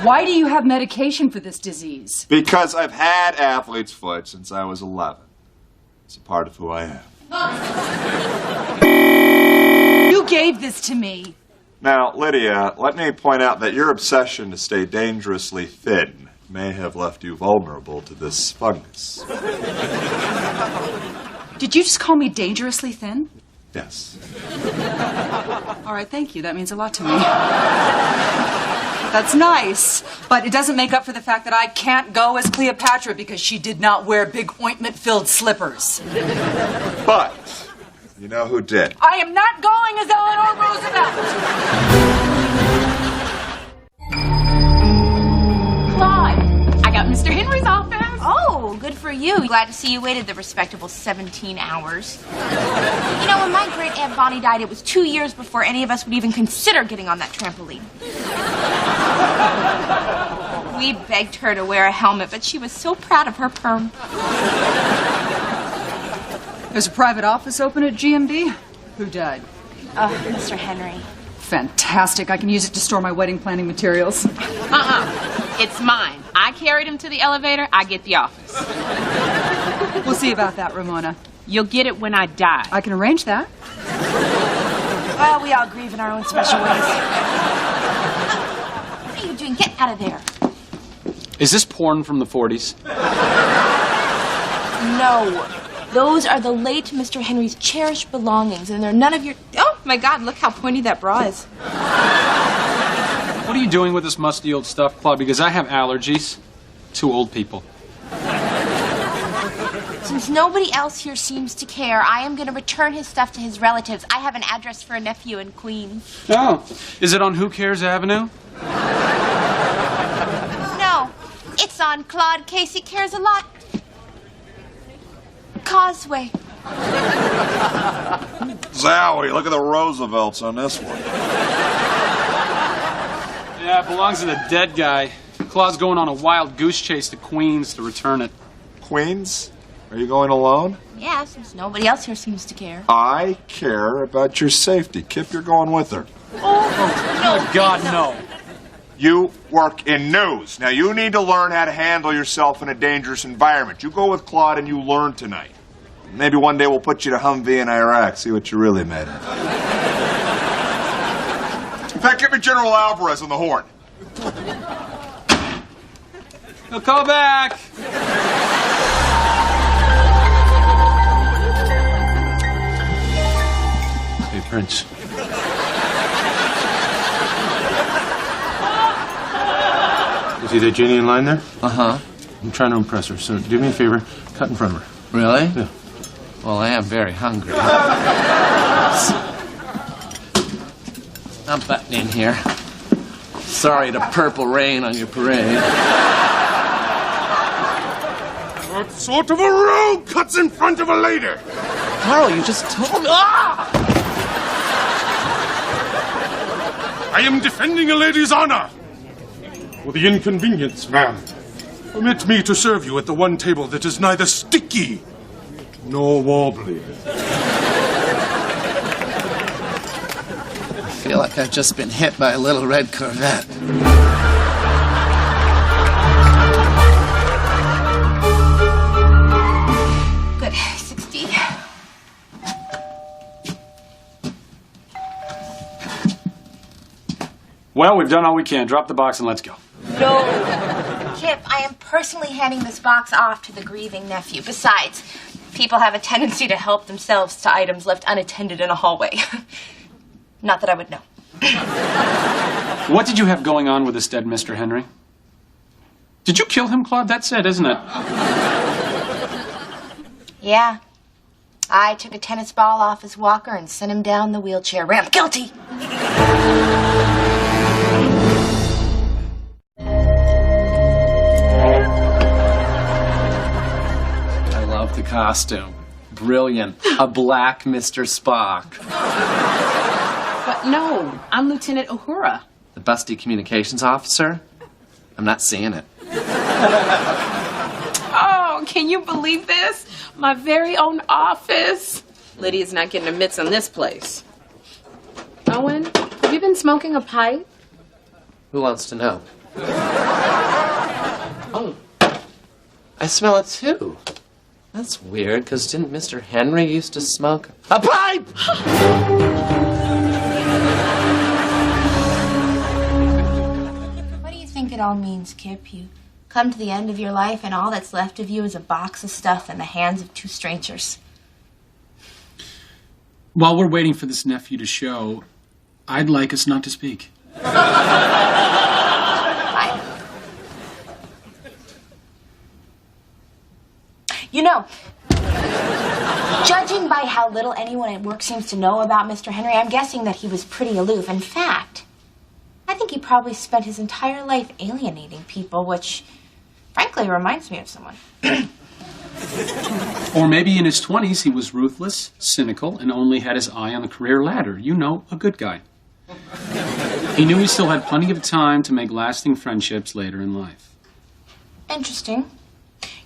Why do you have medication for this disease? Because I've had athlete's foot since I was 11. It's a part of who I am. You gave this to me. Now, Lydia, let me point out that your obsession to stay dangerously thin may have left you vulnerable to this fungus. Did you just call me dangerously thin? Yes. All right, thank you. That means a lot to me. That's nice, but it doesn't make up for the fact that I can't go as Cleopatra because she did not wear big ointment-filled slippers. But you know who did? I am not going as Eleanor Roosevelt. Claude, I got Mr. Henry's office. Oh, good for you. Glad to see you waited the respectable 17 hours. You know, when my great Aunt Bonnie died, it was 2 years before any of us would even consider getting on that trampoline. We begged her to wear a helmet, but she was so proud of her perm. There's a private office open at GMB? Who died? Mr. Henry. Fantastic. I can use it to store my wedding planning materials. It's mine. I carried him to the elevator. I get the office. We'll see about that, Ramona. You'll get it when I die. I can arrange that. Well, we all grieve in our own special ways. What are you doing? Get out of there. Is this porn from the 40s? No. Those are the late Mr. Henry's cherished belongings, and they're none of your... Oh, my God, look how pointy that bra is. What are you doing with this musty old stuff, Claude? Because I have allergies. Two old people. Since nobody else here seems to care, I am going to return his stuff to his relatives. I have an address for a nephew in Queens. Oh. Is it on Who Cares Avenue? No, it's on Claude Casey Cares a Lot Causeway. Zowie, look at the Roosevelts on this one. Yeah, it belongs to the dead guy. Claude's going on a wild goose chase to Queens to return it. Queens? Are you going alone? Yeah, since nobody else here seems to care. I care about your safety. Kip, you're going with her. Oh, no, God, no. You work in news. Now, you need to learn how to handle yourself in a dangerous environment. You go with Claude and you learn tonight. Maybe one day we'll put you to Humvee in Iraq, see what you're really made of. In fact, give me General Alvarez on the horn. He'll call back. Hey, Prince. You see that Jenny in line there? Uh-huh. I'm trying to impress her, so do me a favor, cut in front of her. Really? Yeah. Well, I am very hungry. I'm buttoning here. Sorry to purple rain on your parade. What sort of a rogue cuts in front of a lady? Carl, you just told me. Ah! I am defending a lady's honor. For the inconvenience, ma'am, permit me to serve you at the one table that is neither sticky nor wobbly. I feel like I've just been hit by a little red Corvette. Good. 60. Well, we've done all we can. Drop the box and let's go. No. Kip, I am personally handing this box off to the grieving nephew. Besides, people have a tendency to help themselves to items left unattended in a hallway. Not that I would know. What did you have going on with this dead Mr. Henry? Did you kill him, Claude? That's it, isn't it? Yeah. I took a tennis ball off his walker and sent him down the wheelchair ramp. Guilty! I love the costume. Brilliant. A black Mr. Spock. But no, I'm Lieutenant Uhura. The busty communications officer? I'm not seeing it. Oh, can you believe this? My very own office. Lydia's not getting her mitts on this place. Owen, have you been smoking a pipe? Who wants to know? Oh, I smell it too. That's weird, because didn't Mr. Henry used to smoke a pipe? What do you think it all means, Kip? You come to the end of your life and all that's left of you is a box of stuff in the hands of two strangers. While we're waiting for this nephew to show, I'd like us not to speak. Fine. You know, judging by how little anyone at work seems to know about Mr. Henry, I'm guessing that he was pretty aloof. In fact, I think he probably spent his entire life alienating people, which, frankly, reminds me of someone. Or maybe in his 20s he was ruthless, cynical, and only had his eye on the career ladder. You know, a good guy. He knew he still had plenty of time to make lasting friendships later in life. Interesting.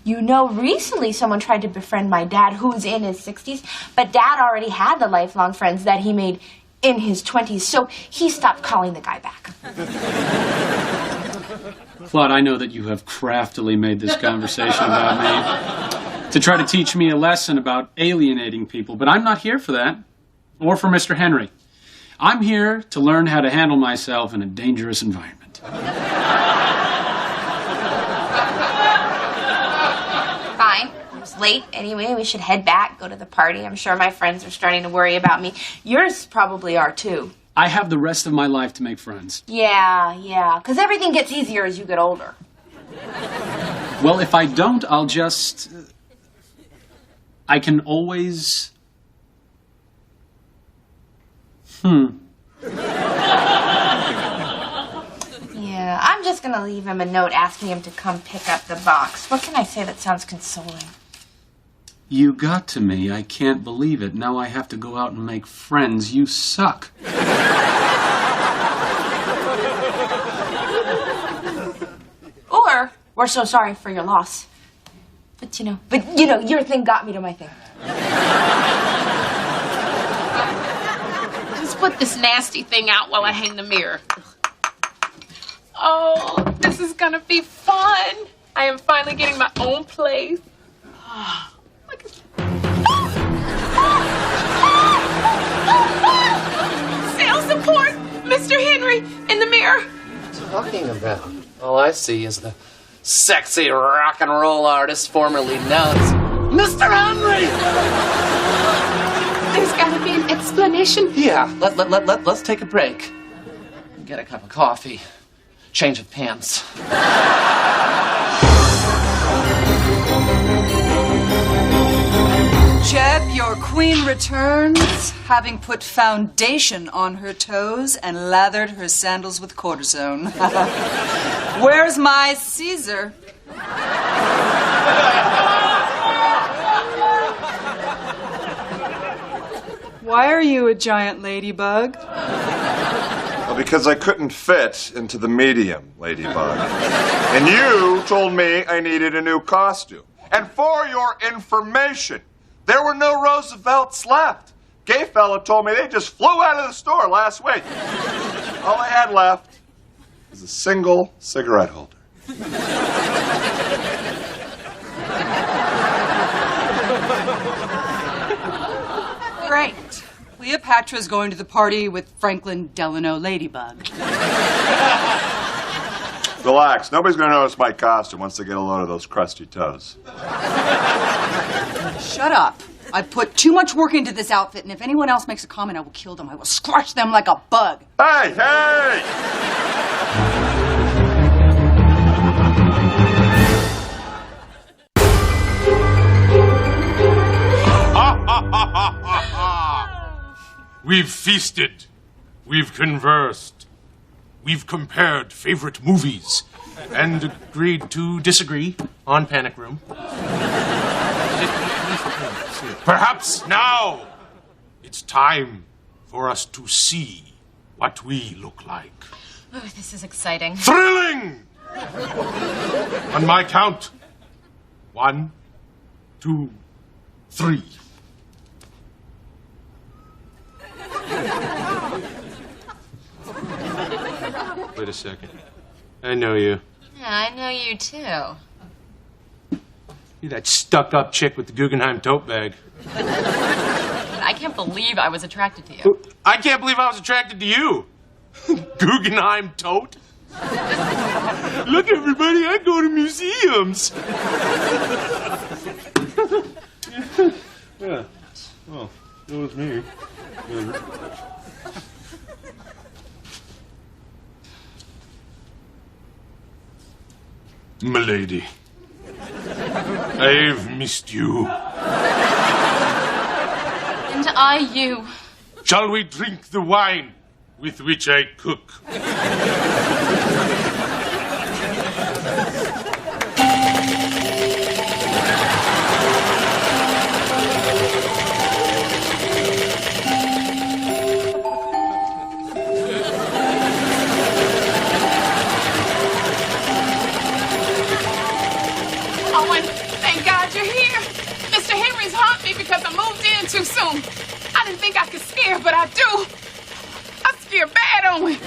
You know, recently someone tried to befriend my dad, who's in his 60s, but Dad already had the lifelong friends that he made in his 20s, so he stopped calling the guy back. Claude, I know that you have craftily made this conversation about me to try to teach me a lesson about alienating people, but I'm not here for that, or for Mr. Henry. I'm here to learn how to handle myself in a dangerous environment. Fine. It's late anyway. We should head back, go to the party. I'm sure my friends are starting to worry about me. Yours probably are, too. I have the rest of my life to make friends. Yeah, because everything gets easier as you get older. Well, if I don't, I'll just... I can always... Yeah, I'm just going to leave him a note asking him to come pick up the box. What can I say that sounds consoling? You got to me. I can't believe it. Now I have to go out and make friends. You suck. Or, we're so sorry for your loss. But you know, your thing got me to my thing. Just put this nasty thing out while I hang the mirror. Oh, this is gonna be fun. I am finally getting my own place. Look at sales support, Mr. Henry, in the mirror. What are you talking about? All I see is the sexy rock and roll artist formerly known as Mr. Henry! There's gotta be an explanation. Yeah, let's take a break. Get a cup of coffee. Change of pants. Jeb, your queen returns, having put foundation on her toes and lathered her sandals with cortisone. Where's my Caesar? Why are you a giant ladybug? Well, because I couldn't fit into the medium, Ladybug. And you told me I needed a new costume. And for your information, there were no Roosevelts left. Gay fella told me they just flew out of the store last week. All I had left was a single cigarette holder. Great. Cleopatra's going to the party with Franklin Delano Ladybug. Relax. Nobody's going to notice my costume once they get a load of those crusty toes. Shut up. I put too much work into this outfit, and if anyone else makes a comment, I will kill them. I will squash them like a bug. Hey! We've feasted. We've conversed. We've compared favorite movies and agreed to disagree on Panic Room. Perhaps now it's time for us to see what we look like. Oh, this is exciting. Thrilling! On my count. 1, 2, 3. Wait a second. I know you. Yeah, I know you too. You're that stuck-up chick with the Guggenheim tote bag. I can't believe I was attracted to you. I can't believe I was attracted to you. Guggenheim tote? Look, everybody, I go to museums. Yeah. Well, it was me. Milady, I've missed you. And I you. Shall we drink the wine with which I cook? Owen, thank God you're here. Mr. Henry's haunting me because I moved in too soon. I didn't think I could scare, but I do. I scare bad, Owen.